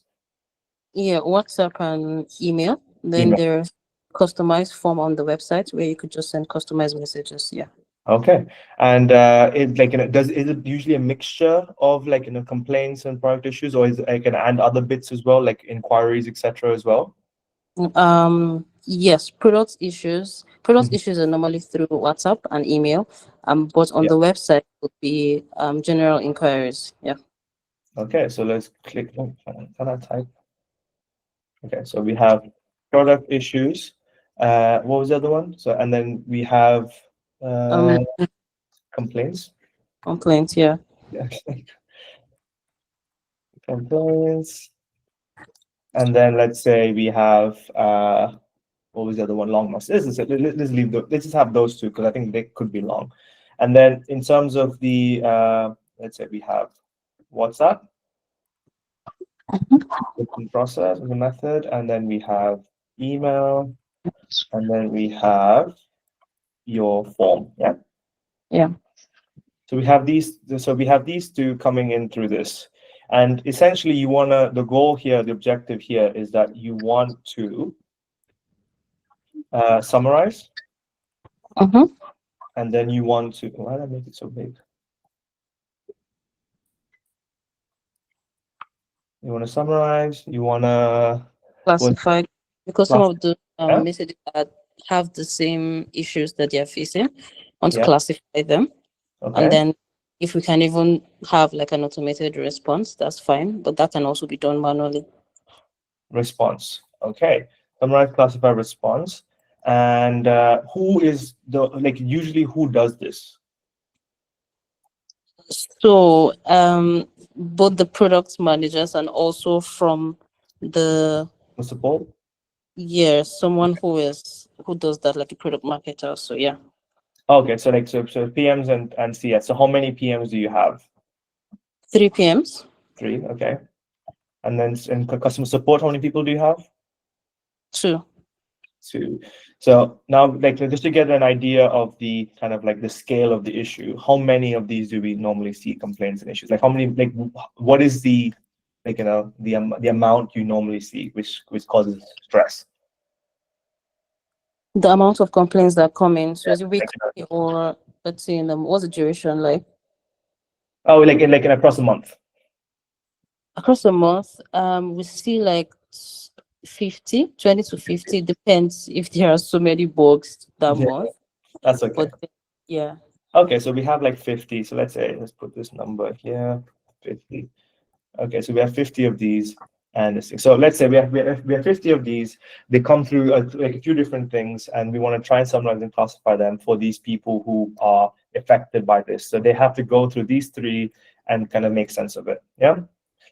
Yeah, WhatsApp and email. Then there's customized form on the website where you could just send customized messages. Yeah. Okay, and is it usually a mixture of complaints and product issues, or is it and other bits as well, like inquiries, etc. as well? Yes, product issues. Product issues are normally through WhatsApp and email. But on the website would be general inquiries. Yeah. Okay, so let's click. Can I type? Okay, so we have product issues. What was the other one? So and then we have complaints. Complaints, yeah. Complaints. And then let's say we have what was the other one? Long messages. Let's leave those. Let's just have those 2 because I think they could be long. And then in terms of the let's say we have WhatsApp. Written process as a method, and then we have email, and then we have your form. Yeah. Yeah. So we have these. So we have these two coming in through this, and essentially, you wanna. The goal here, the objective here, is that you want to summarize, and then you want to. Why did I make it so big? You want to summarize. You want to Classify, because some of the Yeah. messages that have the same issues that they are facing, want to Yeah. classify them. Okay. And then if we can even have like an automated response, that's fine, but that can also be done manually. Response. Okay. Summarize, classify, response. And who is usually who does this? So both the product managers and also from the Support? someone who does that, like a product marketer. So yeah. Okay, so PMs and CS. So how many PMs do you have? 3 PMs. 3, okay. And then in customer support, how many people do you have? 2. 2. So now, just to get an idea of the kind of the scale of the issue, how many of these do we normally see complaints and issues? Like how many? What is the the amount you normally see which causes stress? The amount of complaints that come in. So is it weekly or let's say what's the duration like? Oh, like in across a month. Across the month, we see like 20 to 50, depends if there are so many bugs that month. That's okay. But yeah. Okay, so we have like 50. So let's put this number here, 50. Okay, so we have 50 of these, and so let's say we have 50 of these. They come through a few different things, and we want to try and summarize and classify them for these people who are affected by this. So they have to go through these 3 and kind of make sense of it. Yeah.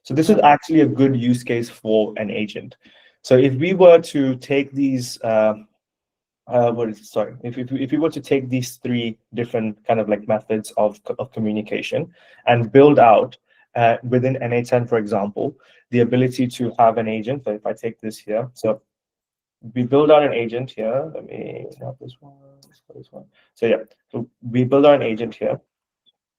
So this is actually a good use case for an agent. So if we were to take these, if we were to take these 3 different kind of methods of communication and build out within NA10, for example, the ability to have an agent. So if I take this here, so we build out an agent here. Let me have this one. So yeah, so we build out an agent here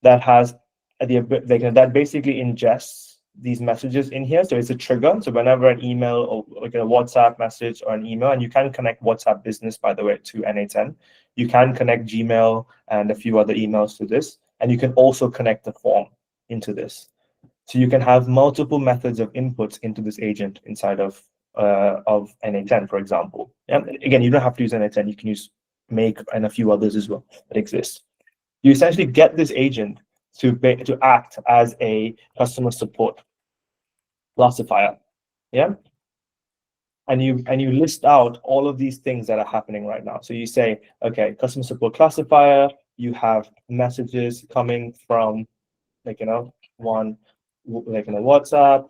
that has that basically ingests these messages in here. So it's a trigger. So whenever an email or a WhatsApp message or an email, and you can connect WhatsApp Business, by the way, to NA10. You can connect Gmail and a few other emails to this. And you can also connect the form into this. So you can have multiple methods of inputs into this agent inside of NA10, for example. And again, you don't have to use NA10. You can use Make and a few others as well that exist. You essentially get this agent to act as a customer support classifier, yeah. And you list out all of these things that are happening right now. So you say, okay, customer support classifier. You have messages coming from, WhatsApp,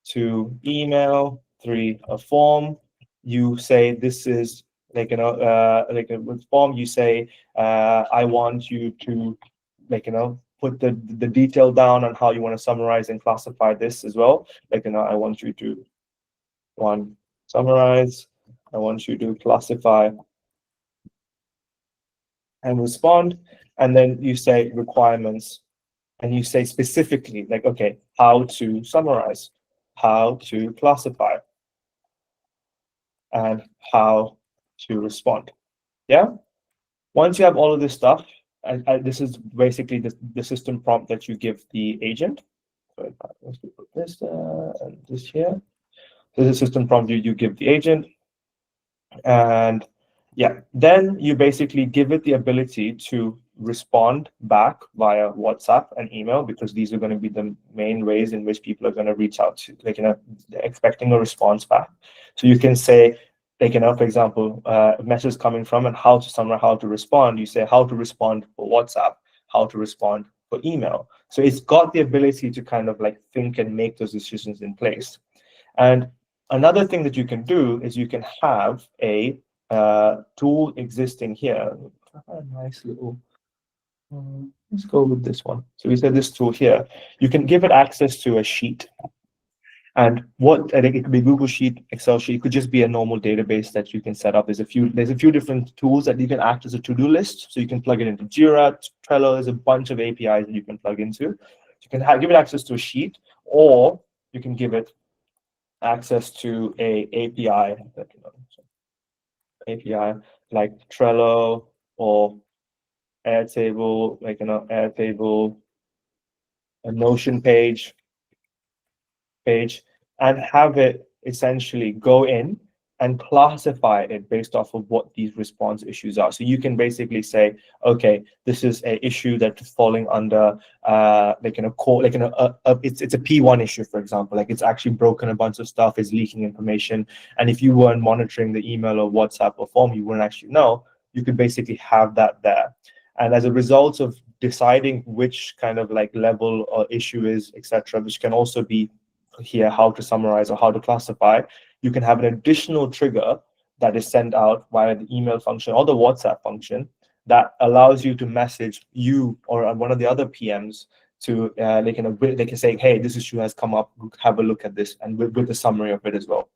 to email, 3 a form. You say this is with form. You say I want you to put the detail down on how you want to summarize and classify this as well. I want you to summarize. I want you to classify and respond. And then you say requirements, and you say specifically okay, how to summarize, how to classify, and how to respond. Yeah. Once you have all of this stuff, this is basically the system prompt that you give the agent. So let's put this and this here. This is the system prompt you give the agent. And yeah, then you basically give it the ability to respond back via WhatsApp and email, because these are going to be the main ways in which people are going to reach out to, expecting a response back. So you can say, for example, a message coming from and how to summarize, how to respond. You say how to respond for WhatsApp, how to respond for email. So it's got the ability to kind of think and make those decisions in place. And another thing that you can do is you can have a tool existing here. A nice little. Let's go with this one. So we said this tool here. You can give it access to a sheet. And what I think it could be Google Sheet, Excel sheet, it could just be a normal database that you can set up. There's a few different tools that you can act as a to-do list. So you can plug it into Jira, Trello. There's a bunch of APIs that you can plug into. You can give it access to a sheet, or you can give it access to a API like Trello or Airtable, Airtable, a Notion page, and have it essentially go in and classify it based off of what these response issues are. So you can basically say, okay, this is an issue that's falling under it's a P1 issue, for example, like it's actually broken a bunch of stuff, is leaking information. And if you weren't monitoring the email or WhatsApp or form, you wouldn't actually know. You could basically have that there. And as a result of deciding which kind of like level or issue is, etc., which can also be here how to summarize or how to classify, you can have an additional trigger that is sent out via the email function or the WhatsApp function that allows you to message you or one of the other PMs to they can say, hey, this issue has come up, have a look at this, and with the summary of it as well.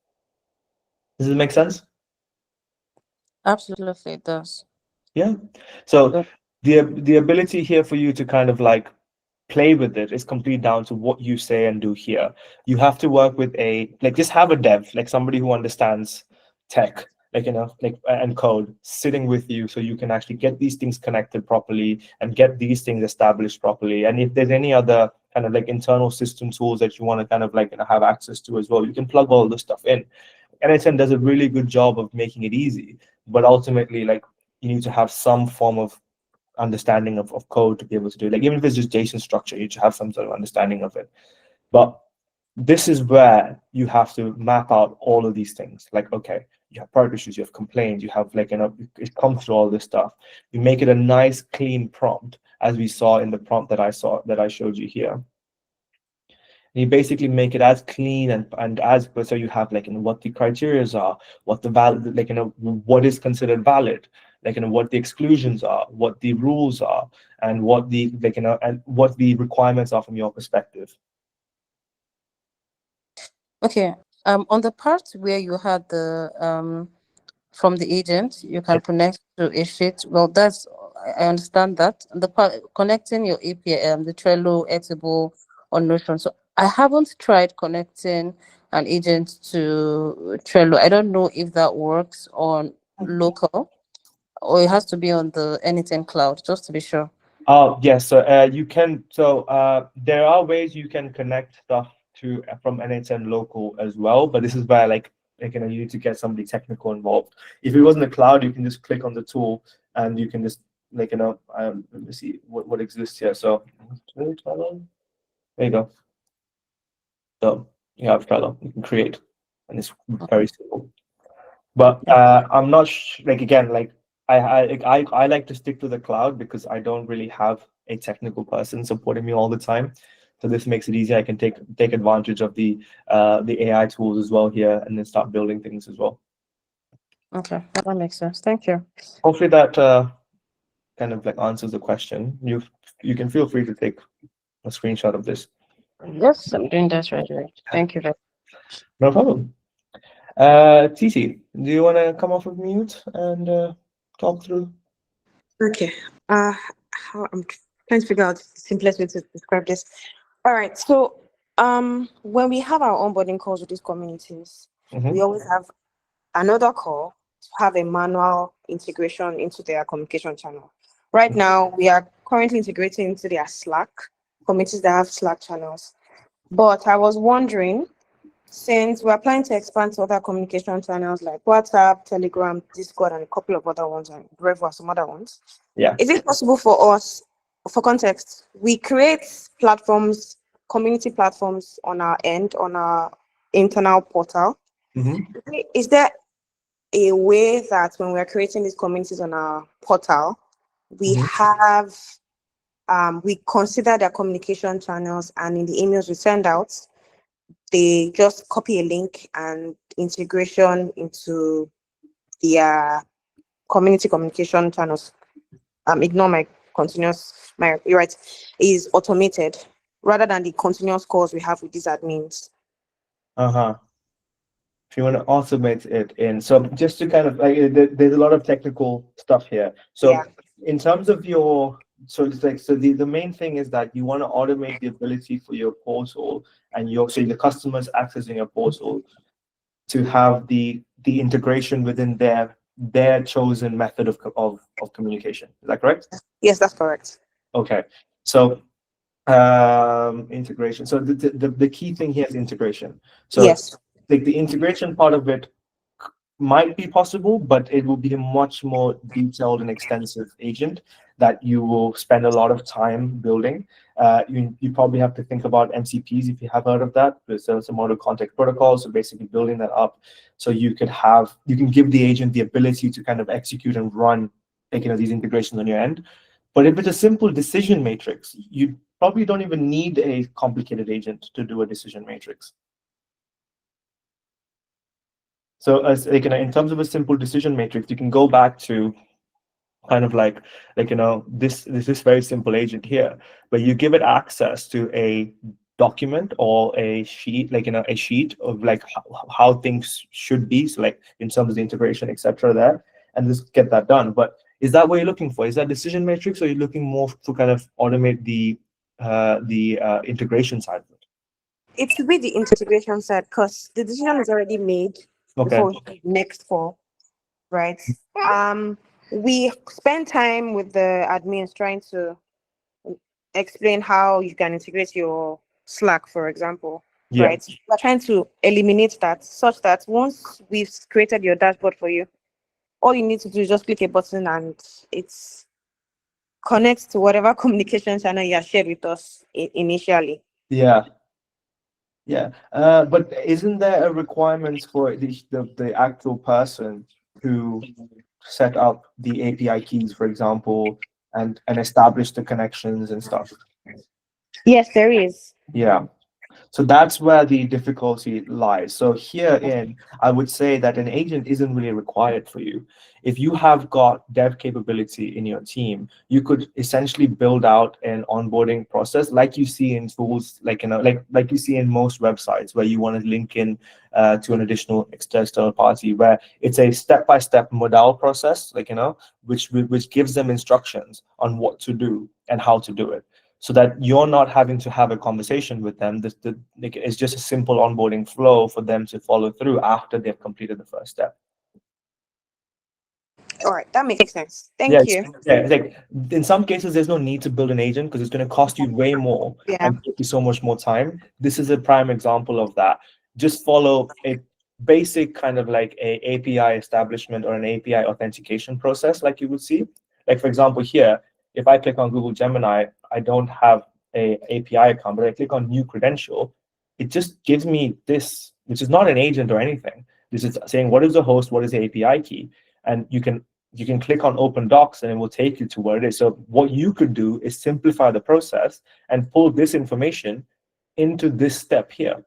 Does it make sense? Absolutely, it does. Yeah. So the ability here for you to kind of like play with it is completely down to what you say and do here. You have to work with just have a dev, like somebody who understands tech, and code sitting with you, so you can actually get these things connected properly and get these things established properly. And if there's any other kind of like internal system tools that you want to kind of like have access to as well, you can plug all this stuff in. NHN does a really good job of making it easy, but ultimately, like, you need to have some form of understanding of code to be able to do it. Like, even if it's just JSON structure, you should have some sort of understanding of it. But this is where you have to map out all of these things. Like, okay, you have product issues, you have complaints, you have it comes through all this stuff. You make it a nice, clean prompt, as we saw in the prompt that I showed you here. And you basically make it as clean and as, so you have what the criteria are, what the valid, what is considered valid, what the exclusions are, what the rules are, and what the and what the requirements are from your perspective. Okay. On the part where you had the from the agent, you can connect to a sheet. Well, I understand that. The part connecting your API, the Trello, Airtable, or Notion. So I haven't tried connecting an agent to Trello. I don't know if that works on local, or it has to be on the anything cloud, just to be sure. Oh yes, so you can. So there are ways you can connect stuff to from NHN local as well, but this is where you need to get somebody technical involved. If it was in the cloud, you can just click on the tool and you can just let me see what exists here. So there you go. So you have Trello, you can create, and it's very simple. But I'm not I like to stick to the cloud because I don't really have a technical person supporting me all the time. So this makes it easy. I can take advantage of the AI tools as well here, and then start building things as well. Okay, that makes sense. Thank you. Hopefully that kind of answers the question. You can feel free to take a screenshot of this. Yes, I'm doing that right away. Thank you very much. No problem. TT, do you want to come off of mute and talk through? Okay. I'm trying to figure out the simplest way to describe this. All right. So when we have our onboarding calls with these communities, we always have another call to have a manual integration into their communication channel. Right now, we are currently integrating into their Slack, communities that have Slack channels. But I was wondering, since we're planning to expand to other communication channels like WhatsApp, Telegram, Discord, and a couple of other ones, and Revo, some other ones. Yeah. Is it possible for us, for context, we create platforms, community platforms on our end, on our internal portal? Is there a way that when we're creating these communities on our portal, we have, we consider their communication channels, and in the emails we send out, they just copy a link and integration into their community communication channels. Ignore my you're right, is automated rather than the continuous calls we have with these admins. If you want to automate it in, so just to kind of like, there's a lot of technical stuff here. So Yeah. in terms of your, so it's like, so the main thing is that you want to automate the ability for your portal and your, so the customers accessing your portal to have the integration within their chosen method of communication. Is that correct? Yes, that's correct. Okay. So integration. So the key thing here is integration. So Yes. like the integration part of it might be possible, but it will be a much more detailed and extensive agent that you will spend a lot of time building. You probably have to think about MCPs if you have heard of that. There's some model context protocols, so basically building that up so you can give the agent the ability to kind of execute and run these integrations on your end. But if it's a simple decision matrix, you probably don't even need a complicated agent to do a decision matrix. So as in terms of a simple decision matrix, you can go back to kind of this very simple agent here, where you give it access to a document or a sheet, a sheet of how things should be, so like in terms of the integration, etc. there, and just get that done. But is that what you're looking for? Is that decision matrix, or are you looking more to kind of automate the integration side of it? It should be the integration side because the decision is already made before we next call, right? We spend time with the admins trying to explain how you can integrate your Slack, for example, right? We're trying to eliminate that such that once we've created your dashboard for you, all you need to do is just click a button and it's connects to whatever communication channel you have shared with us initially. Yeah. But isn't there a requirement for the actual person to set up the API keys, for example, and establish the connections and stuff? Yes, there is. Yeah. So that's where the difficulty lies. So herein, I would say that an agent isn't really required for you. If you have got dev capability in your team, you could essentially build out an onboarding process like you see in tools, like you see in most websites where you want to link in to an additional external party, where it's a step-by-step modal process, which gives them instructions on what to do and how to do it, so that you're not having to have a conversation with them. It's just a simple onboarding flow for them to follow through after they've completed the first step. All right, that makes sense. Thank you. Yeah, like in some cases, there's no need to build an agent because it's going to cost you way more and take you so much more time. This is a prime example of that. Just follow a basic kind of like a API establishment or an API authentication process, like you would see. Like for example, here, if I click on Google Gemini, I don't have a API account, but I click on new credential, it just gives me this, which is not an agent or anything. This is saying, what is the host, what is the API key? And you can click on open docs and it will take you to where it is. So what you could do is simplify the process and pull this information into this step here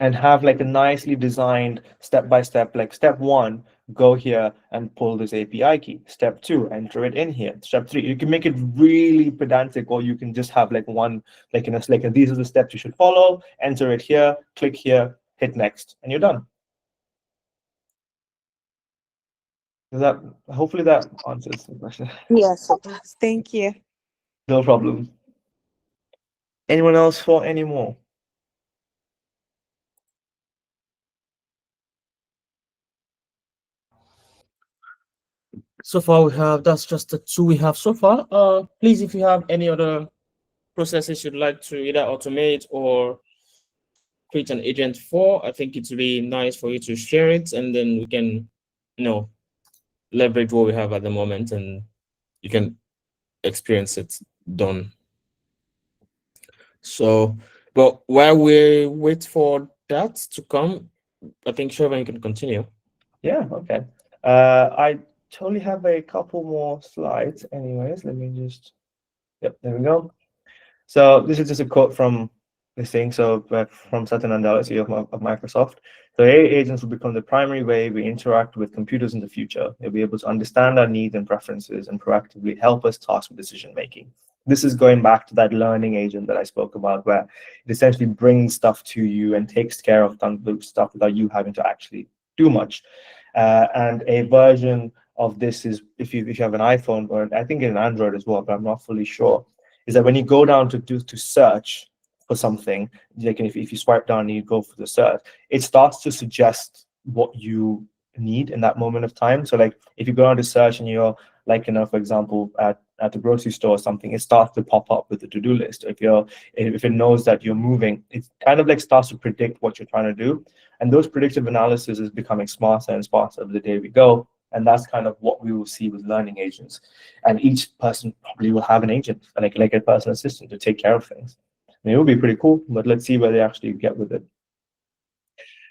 and have like a nicely designed step-by-step, like step 1, go here and pull this API key. Step 2, enter it in here. Step 3, you can make it really pedantic, or you can just have like one, these are the steps you should follow, enter it here, click here, hit next, and you're done. Hopefully that answers the question. Yes, it does. Thank you. No problem. Anyone else for any more? So far that's just the 2 we have so far. Please, if you have any other processes you'd like to either automate or create an agent for, I think it's really nice for you to share it, and then we can, leverage what we have at the moment and you can experience it done. So, but while we wait for that to come, I think Shrevan, you can continue. Yeah, okay. I totally have a couple more slides anyways. Let me just, yep, there we go. So this is just a quote from this thing. So from Satya Nadella, CEO of Microsoft. So AI agents will become the primary way we interact with computers in the future. They'll be able to understand our needs and preferences and proactively help us task with decision making. This is going back to that learning agent that I spoke about, where it essentially brings stuff to you and takes care of tons of stuff without you having to actually do much. And a version of this is, if you have an iPhone, or I think in Android as well, but I'm not fully sure, is that when you go down to search for something, like if you swipe down and you go for the search, it starts to suggest what you need in that moment of time. So like if you go down to search and you're like, for example, at the grocery store or something, it starts to pop up with the to-do list. If it knows that you're moving, it kind of like starts to predict what you're trying to do. And those predictive analysis is becoming smarter and smarter as the day we go. And that's kind of what we will see with learning agents. And each person probably will have an agent, like a personal assistant to take care of things. And it will be pretty cool, but let's see where they actually get with it.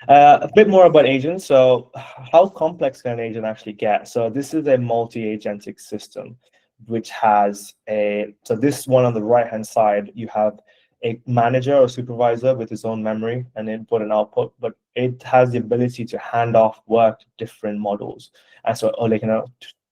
A bit more about agents. So how complex can an agent actually get? So this is a multi-agentic system, which has so this one on the right-hand side, you have a manager or supervisor with his own memory and input and output, but it has the ability to hand off work to different models. And so,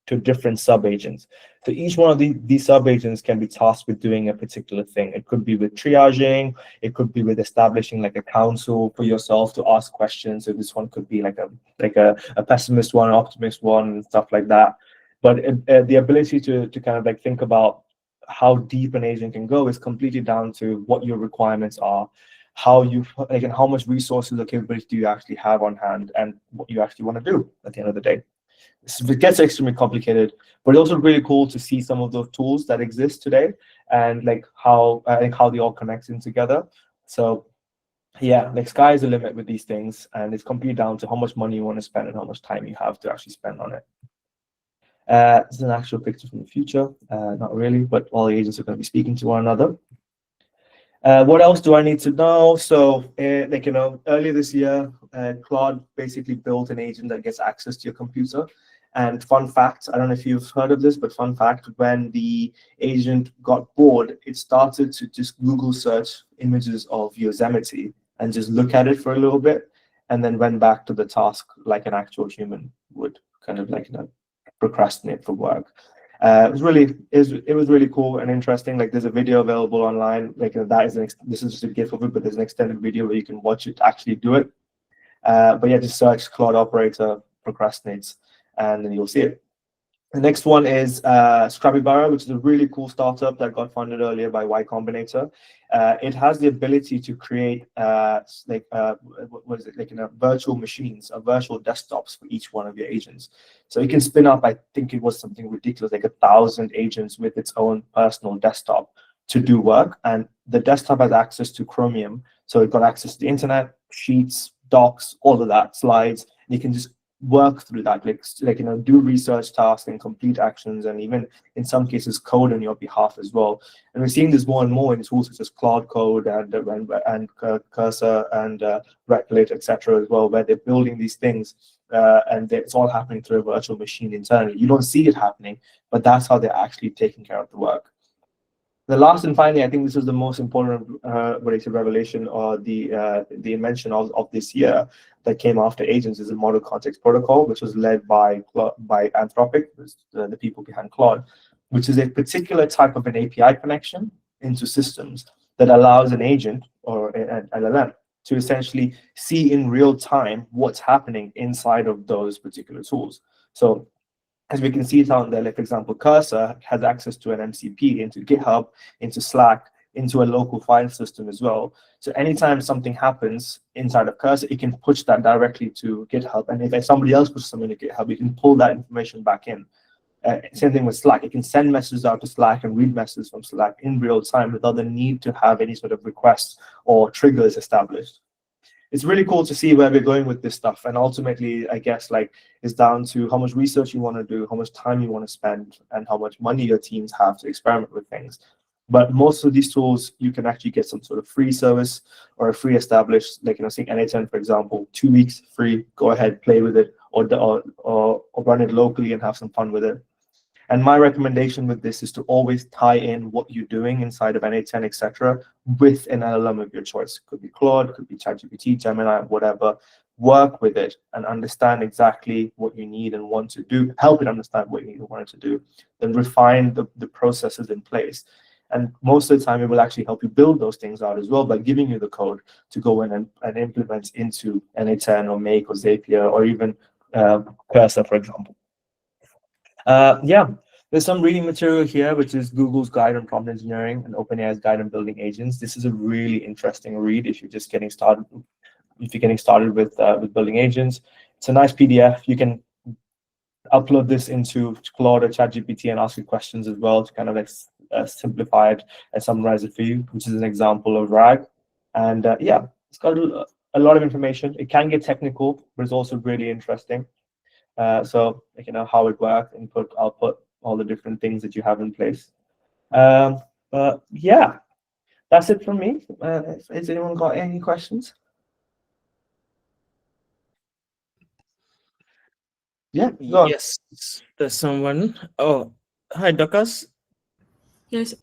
to different sub-agents. So each one of these sub-agents can be tasked with doing a particular thing. It could be with triaging, it could be with establishing like a council for yourself to ask questions. So this one could be like a pessimist one, an optimist one, and stuff like that. But the ability to kind of like think about how deep an agent can go is completely down to what your requirements are, how and how much resources or capability do you actually have on hand, and what you actually want to do at the end of the day. It gets extremely complicated, but it's also really cool to see some of those tools that exist today and like how they all connect in together. So yeah, like sky is the limit with these things, and it's completely down to how much money you want to spend and how much time you have to actually spend on it. This is an actual picture from the future. Not really, but all the agents are going to be speaking to one another. What else do I need to know? So, earlier this year, Claude basically built an agent that gets access to your computer. And fun fact, I don't know if you've heard of this, but fun fact, when the agent got bored, it started to just Google search images of Yosemite and just look at it for a little bit, and then went back to the task like an actual human would, kind of like procrastinate for work. It was really cool and interesting. Like there's a video available online. Like this is just a GIF of it, but there's an extended video where you can watch it actually do it. But yeah, just search Claude operator procrastinates, and then you'll see it. The next one is Scrappybara, which is a really cool startup that got funded earlier by Y Combinator. It has the ability to create virtual machines or virtual desktops for each one of your agents. So you can spin up, I think it was something ridiculous, like 1,000 agents with its own personal desktop to do work. And the desktop has access to Chromium. So it got access to the internet, sheets, docs, all of that, slides. You can just work through that, do research tasks and complete actions, and even in some cases code on your behalf as well. And we're seeing this more and more in tools such as Cloud Code and Cursor and Replit, etc. as well, where they're building these things and it's all happening through a virtual machine internally. You don't see it happening, but that's how they're actually taking care of the work. The last and finally, I think this is the most important revelation or the invention of this year that came after agents is the model context protocol, which was led by Anthropic, the people behind Claude, which is a particular type of an API connection into systems that allows an agent or an LLM to essentially see in real time what's happening inside of those particular tools. So as we can see down there, like for example, Cursor has access to an MCP into GitHub, into Slack, into a local file system as well. So anytime something happens inside of Cursor, it can push that directly to GitHub. And if somebody else pushes something to GitHub, you can pull that information back in. Same thing with Slack. You can send messages out to Slack and read messages from Slack in real time without the need to have any sort of requests or triggers established. It's really cool to see where we're going with this stuff. And ultimately, I guess, it's down to how much research you want to do, how much time you want to spend, and how much money your teams have to experiment with things. But most of these tools, you can actually get some sort of free service or a free established, seeing NA10, for example, 2 weeks free, go ahead, play with it, or run it locally and have some fun with it. And my recommendation with this is to always tie in what you're doing inside of NA10, etc., with an LLM of your choice. Could be Claude, could be ChatGPT, Gemini, whatever. Work with it and understand exactly what you need and want to do. Help it understand what you need and want it to do. Then refine the processes in place. And most of the time, it will actually help you build those things out as well by giving you the code to go in and implement into n8n or Make or Zapier or even Cursor, for example. Yeah, there's some reading material here, which is Google's Guide on Prompt Engineering and OpenAI's Guide on Building Agents. This is a really interesting read if you're just getting started. If you're getting started with building agents, it's a nice PDF. You can upload this into Claude or ChatGPT and ask it questions as well to kind of like simplify it and summarize it for you, which is an example of RAG. And yeah, it's got a lot of information. It can get technical, but it's also really interesting. So like, you know, how it works, input, output, all the different things that you have in place. But yeah, that's it from me. Has anyone got any questions? Yeah, go on. Yes, there's someone. Oh, hi, Dorcas. Yes,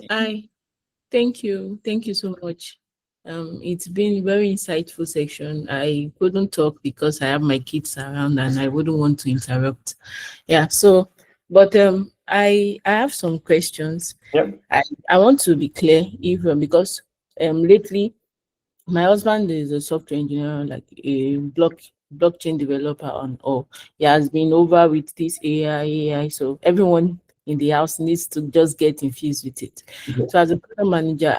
thank you. Thank you so much. It's been very insightful section. I couldn't talk because I have my kids around and I wouldn't want to interrupt. Yeah, so but I have some questions. Yep. I want to be clear if because lately my husband is a software engineer, like a blockchain developer and all. He has been over with this AI, so everyone in the house needs to just get infused with it. Yeah. So as a product manager,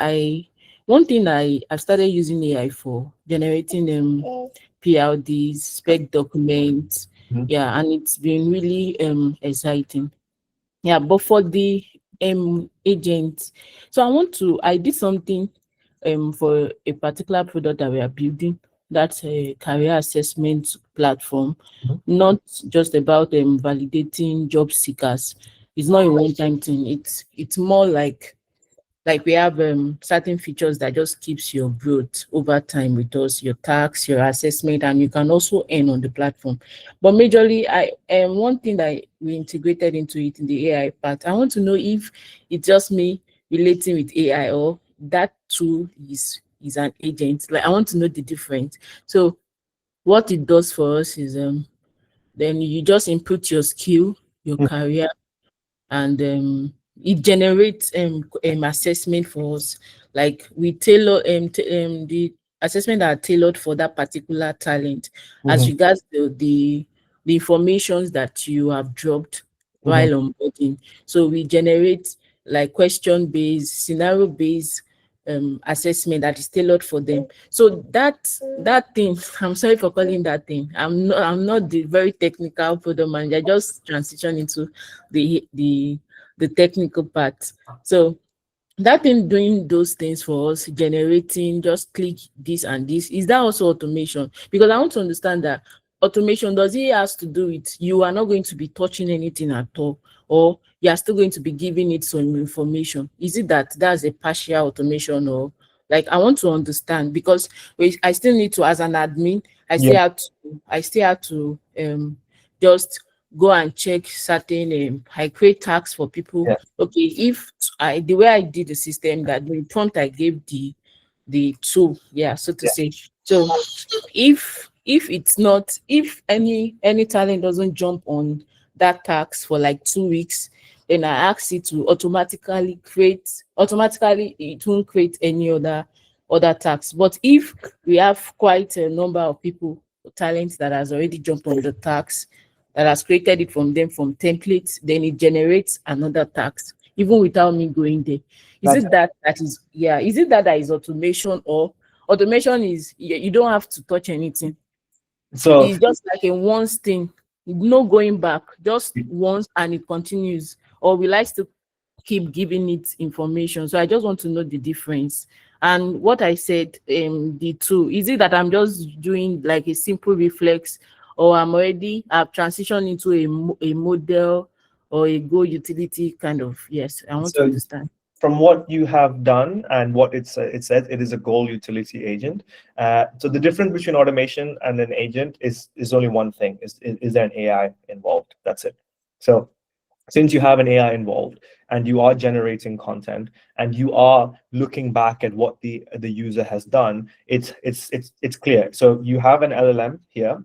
one thing I started using AI for generating PLDs, spec documents, yeah, and it's been really exciting. Yeah, but for the agent, so I did something for a particular product that we are building. That's a career assessment platform, not just about validating job seekers. It's not a one-time thing. It's more like we have certain features that just keeps your growth over time with us, your tax, your assessment, and you can also earn on the platform. But majorly, one thing that we integrated into it in the AI part, I want to know if it's just me relating with AI or that tool is an agent. Like I want to know the difference. So what it does for us is then you just input your skill, your career, and it generates assessment for us. Like we tailor the assessment that are tailored for that particular talent as regards the informations that you have dropped while onboarding. So we generate like question-based, scenario-based assessment that is tailored for them. So that thing, I'm sorry for calling that thing. I'm not the very technical product manager. I just transition into the technical part. So that thing doing those things for us, generating, just click this and this, is that also automation? Because I want to understand that automation, does it has to do with you are not going to be touching anything at all, or you are still going to be giving it some information? Is it that that's a partial automation, or like I want to understand, because I still need to, as an admin, I still have to just go and check certain I create tasks for people. Yeah. Okay, if the way I did the system, that the prompt I gave the tool, yeah, so to say. So if it's not, if any talent doesn't jump on that task for like 2 weeks, then I ask it to automatically it won't create any other tasks. But if we have quite a number of people, talents that has already jumped on the tasks, that has created it from templates, then it generates another task even without me going there. Is it that is automation, or automation is you don't have to touch anything? So it's just like a once thing, no going back, just once and it continues, or we like to keep giving it information? So I just want to know the difference. And what I said, the two, is it that I'm just doing like a simple reflex, or I've transitioned into a model or a Go utility kind of? Yes, I want to understand. From what you have done and what it says, it is a goal utility agent. So the difference between automation and an agent is only one thing: is there an AI involved? That's it. So since you have an AI involved and you are generating content and you are looking back at what the user has done, it's clear. So you have an LLM here.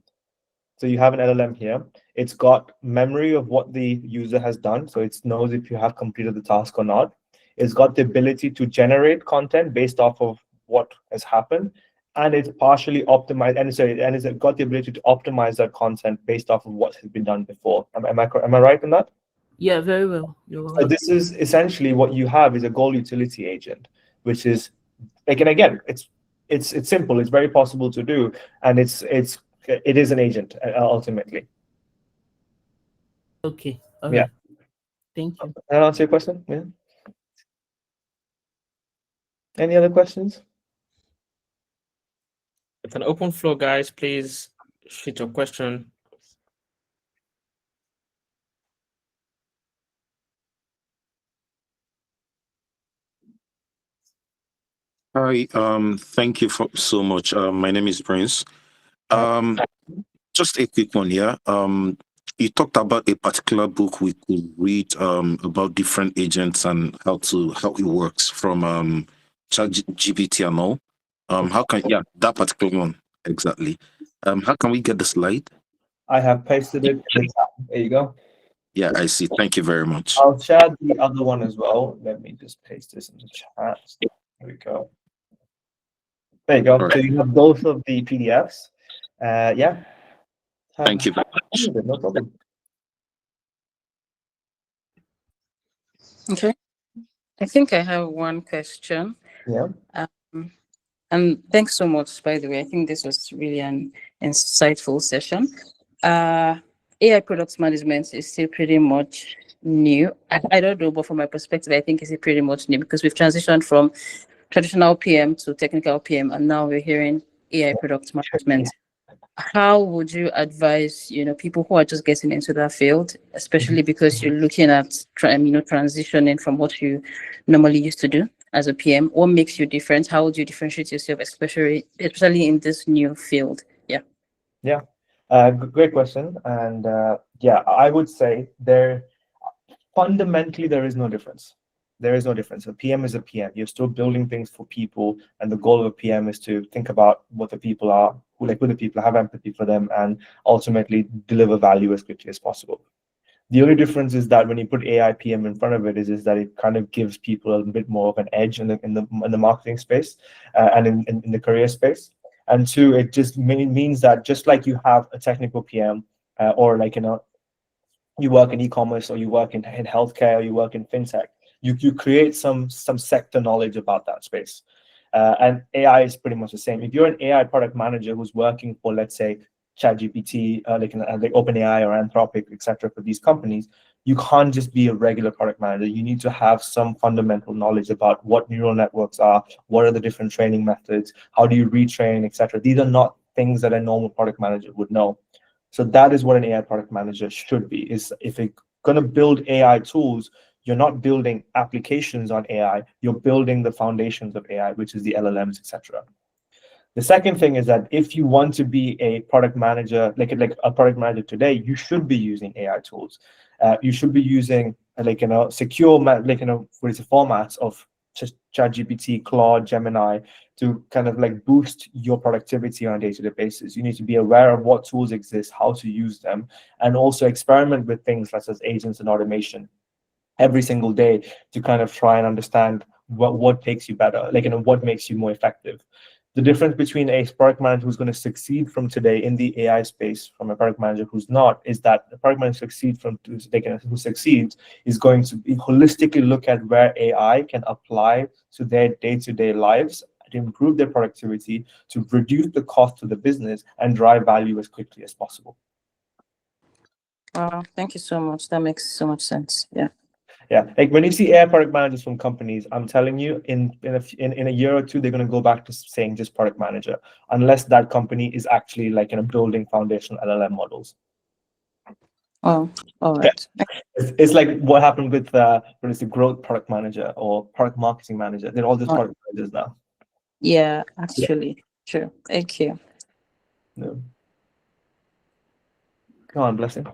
It's got memory of what the user has done, so it knows if you have completed the task or not. It's got the ability to generate content based off of what has happened, and it's partially optimized, and it's got the ability to optimize that content based off of what has been done before. Am I right in that? Yeah, very well. You're So right. this is essentially what you have is a goal utility agent, which is, like, and again, it's simple, it's very possible to do, and it is an agent ultimately. Okay. All Yeah. right. Thank you. Can I answer your question? Yeah. Any other questions? It's an open floor, guys. Please shoot your question. Hi, thank you so much. My name is Prince. Just a quick one here. You talked about a particular book we could read about different agents and how it works from ChatGPT and all. That particular one exactly. How can we get the slide? I have pasted it in the chat. There you go. Yeah, I see. Thank you very much. I'll share the other one as well. Let me just paste this in the chat. There we go. There you go. All right. So you have both of the PDFs. Yeah. Thank you very much. No problem. Okay. I think I have one question. Yeah. And thanks so much, by the way. I think this was really an insightful session. AI product management is still pretty much new. I don't know, but from my perspective, I think it's pretty much new because we've transitioned from traditional PM to technical PM, and now we're hearing AI product management. How would you advise, people who are just getting into that field, especially because you're looking at, transitioning from what you normally used to do as a PM? What makes you different? How would you differentiate yourself, especially in this new field? Yeah. Great question. And I would say fundamentally there is no difference. There is no difference. A PM is a PM. You're still building things for people, and the goal of a PM is to think about what the people are, who the people, have empathy for them, and ultimately deliver value as quickly as possible. The only difference is that when you put AI PM in front of it, is that it kind of gives people a bit more of an edge in the marketing space and in the career space. And two, it just means that just like you have a technical PM or you work in e-commerce, or you work in healthcare, or you work in fintech, you create some sector knowledge about that space. And AI is pretty much the same. If you're an AI product manager who's working for, let's say, ChatGPT, like OpenAI or Anthropic, etc., for these companies, you can't just be a regular product manager. You need to have some fundamental knowledge about what neural networks are, what are the different training methods, how do you retrain, etc. These are not things that a normal product manager would know. So that is what an AI product manager should be. Is if you're going to build AI tools, you're not building applications on AI, you're building the foundations of AI, which is the LLMs, etc. The second thing is that if you want to be a product manager, like a product manager today, you should be using AI tools. You should be using secure formats of just ChatGPT, Claude, Gemini to kind of boost your productivity on a day-to-day basis. You need to be aware of what tools exist, how to use them, and also experiment with things such as agents and automation every single day to kind of try and understand what makes you better, what makes you more effective. The difference between a product manager who's going to succeed from today in the AI space from a product manager who's not is that the product manager who succeeds is going to holistically look at where AI can apply to their day-to-day lives to improve their productivity, to reduce the cost to the business, and drive value as quickly as possible. Thank you so much. That makes so much sense. Yeah. Yeah, like when you see AI product managers from companies, I'm telling you, in a year or two, they're going to go back to saying just product manager, unless that company is actually building foundational LLM models. Oh, all right. Yeah. It's like what happened with what is the growth product manager or product marketing manager. They're all just product managers now. Yeah, actually, true. Thank you. No. Come on, Blessing.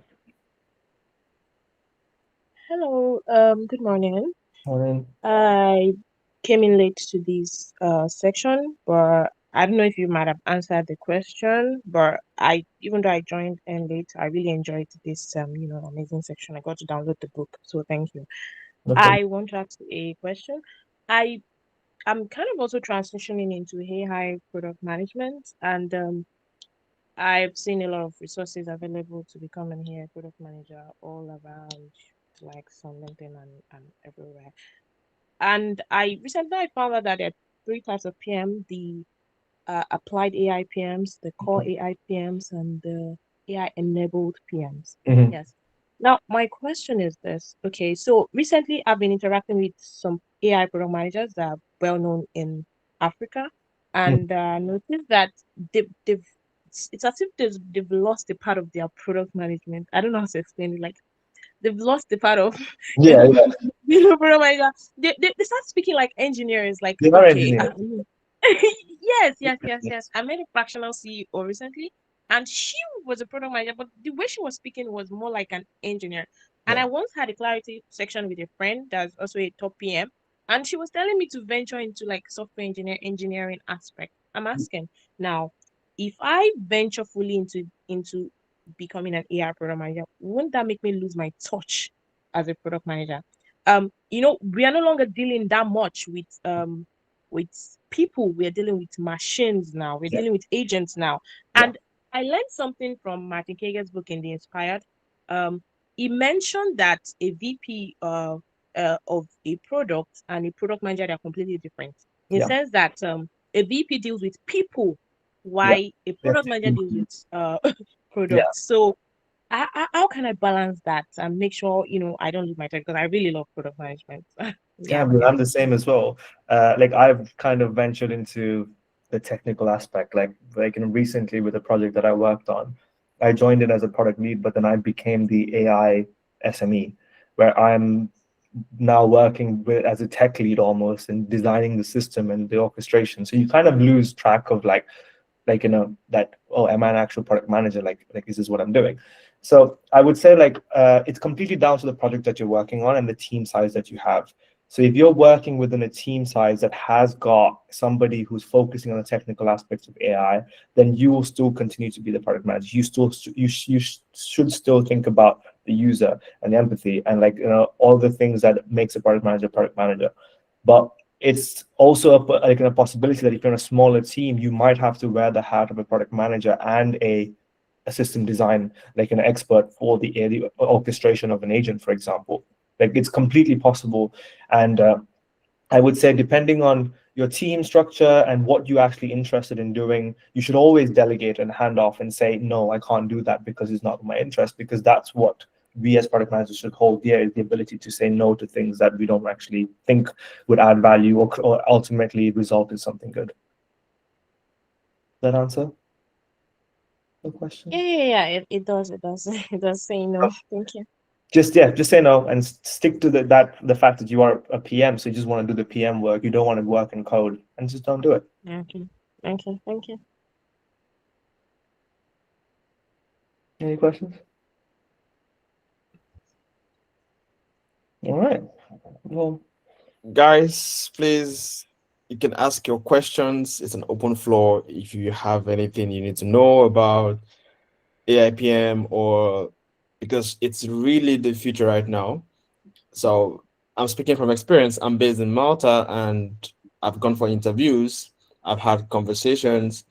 Hello, good morning. Morning. I came in late to this section, but I don't know if you might have answered the question, but even though I joined in late, I really enjoyed this amazing section. I got to download the book, so thank you. I want to ask a question. I'm kind of also transitioning into AI product management, and I've seen a lot of resources available to become an AI product manager all around, like some LinkedIn and everywhere. And I recently found out that there are three types of PM: the applied AI PMs, the core AI PMs, and the AI enabled PMs. Yes. Now, my question is this. Okay, so recently I've been interacting with some AI product managers that are well known in Africa, and noticed that they've it's as if they've lost a part of their product management. I don't know how to explain it. Like they've lost the part of Yeah, yeah. product manager. They start speaking like engineers. Like They are okay, engineers. yes. I met a fractional CEO recently, and she was a product manager, but the way she was speaking was more like an engineer. And I once had a clarity section with a friend that's also a top PM, and she was telling me to venture into like software engineering aspect. I'm asking now, if I venture fully into becoming an AI product manager, won't that make me lose my touch as a product manager? We are no longer dealing that much with people. We're dealing with machines now. We're dealing with agents now. And I learned something from Martin Kager's book in The Inspired. He mentioned that a VP of a product and a product manager are completely different. In the sense that a VP deals with people, while a product manager deals with products. So how can I balance that and make sure I don't lose my time, because I really love product management. Yeah, I'm the same as well. Like I've kind of ventured into the technical aspect. Like recently with a project that I worked on, I joined it as a product lead, but then I became the AI SME, where I'm now working with as a tech lead almost and designing the system and the orchestration. So you kind of lose track of that, oh, am I an actual product manager? Like this is what I'm doing. So I would say it's completely down to the project that you're working on and the team size that you have. So if you're working within a team size that has got somebody who's focusing on the technical aspects of AI, then you will still continue to be the product manager. You should still think about the user and the empathy and all the things that makes a product manager. But it's also a possibility that if you're in a smaller team, you might have to wear the hat of a product manager and a system design, like an expert for the orchestration of an agent, for example. Like it's completely possible. And I would say, depending on your team structure and what you're actually interested in doing, you should always delegate and hand off and say, no, I can't do that because it's not my interest, because that's what we as product managers should hold dear, is the ability to say no to things that we don't actually think would add value or ultimately result in something good. Does that answer the question? Yeah. It does. It does say no. Thank you. Just say no and stick to the fact that you are a PM, so you just want to do the PM work. You don't want to work in code, and just don't do it. Okay. Thank you. Any questions? All right. Well, Guys, please, you can ask your questions. It's an open floor. If you have anything you need to know about AIPM, or because it's really the future right now. So I'm speaking from experience. I'm based in Malta and I've gone for interviews. I've had conversations.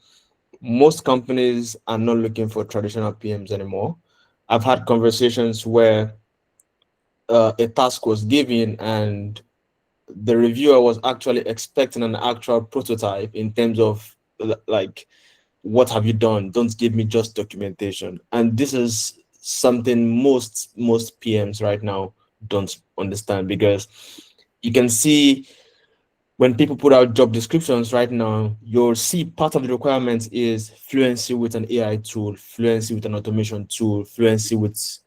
Most companies are not looking for traditional PMs anymore. I've had conversations where a task was given and the reviewer was actually expecting an actual prototype in terms of like, what have you done? Don't give me just documentation. And this is something most PMs right now don't understand, because you can see when people put out job descriptions right now, you'll see part of the requirements is fluency with an AI tool, fluency with an automation tool, fluency with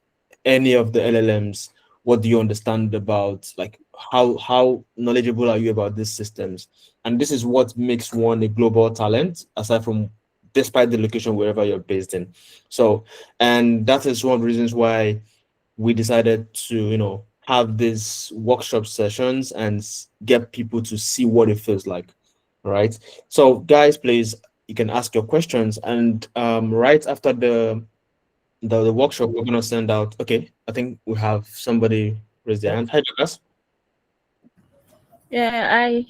any of the LLMs. What do you understand about, like, how knowledgeable are you about these systems? And this is what makes one a global talent, aside from despite the location wherever you're based in. So, and that is one of the reasons why we decided to, have these workshop sessions and get people to see what it feels like. Right. So guys, please, you can ask your questions, and right after the workshop, we're gonna send out. Okay, I think we have somebody raise their hand. Hi, Lucas. Yeah,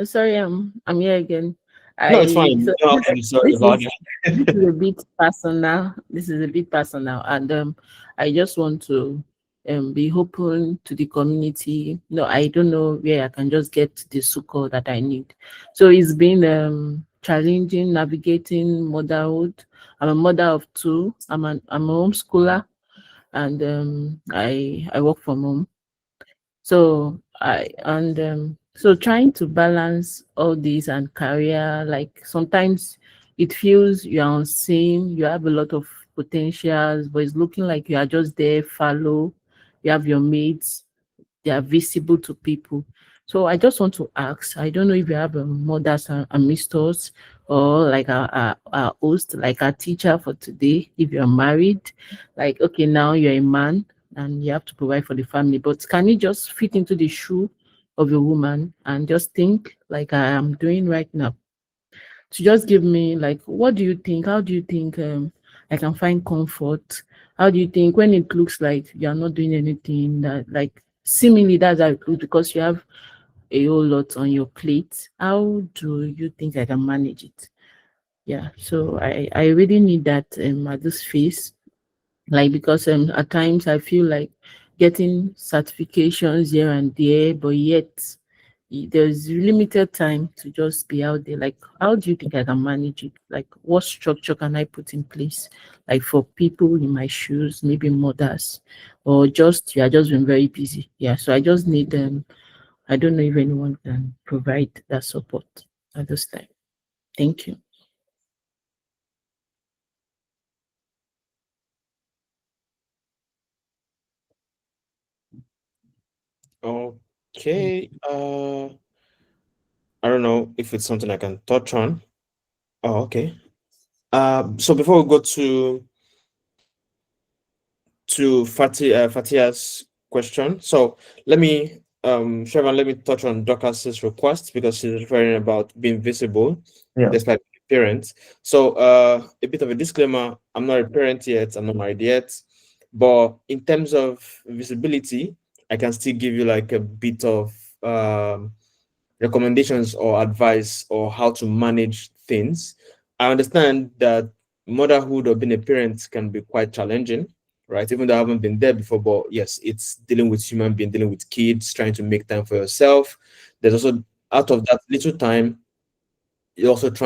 sorry, I'm here again. No, it's fine. So No, I'm sorry this about is it. this is a bit personal. This is a bit personal, and I just want to be open to the community. No, I don't know where I can just get the support that I need. So it's been challenging navigating motherhood. I'm a mother of two. I'm a homeschooler, and I work from home. So trying to balance all this and career, like sometimes it feels you are unseen, you have a lot of potentials, but it's looking like you are just there, follow, you have your mates, they are visible to people. So I just want to ask, I don't know if you have a mothers and misters or like a host, like a teacher for today, if you're married, like, okay, now you're a man and you have to provide for the family, but can you just fit into the shoe of a woman and just think like I am doing right now? To just give me like, what do you think? How do you think I can find comfort? How do you think when it looks like you're not doing anything that like seemingly that's how it looks because you have a whole lot on your plate? How do you think I can manage it? Yeah, so I really need that at this phase, like because at times I feel like getting certifications here and there, but yet there's limited time to just be out there. Like, how do you think I can manage it? Like, what structure can I put in place? Like for people in my shoes, maybe mothers, or just you are just been very busy. Yeah, so I just need them. I don't know if anyone can provide that support at this time. Thank you. Okay. I don't know if it's something I can touch on. Oh, okay. So before we go to Fatia's question, so let me Shrevan, let me touch on Dorcas's request because she's referring about being visible Yeah. despite being a parent. So a bit of a disclaimer, I'm not a parent yet, I'm not married yet, but in terms of visibility, I can still give you like a bit of recommendations or advice or how to manage things. I understand that motherhood or being a parent can be quite challenging, right? Even though I haven't been there before, but yes, it's dealing with human being, dealing with kids, trying to make time for yourself. There's also out of that little time, you're also trying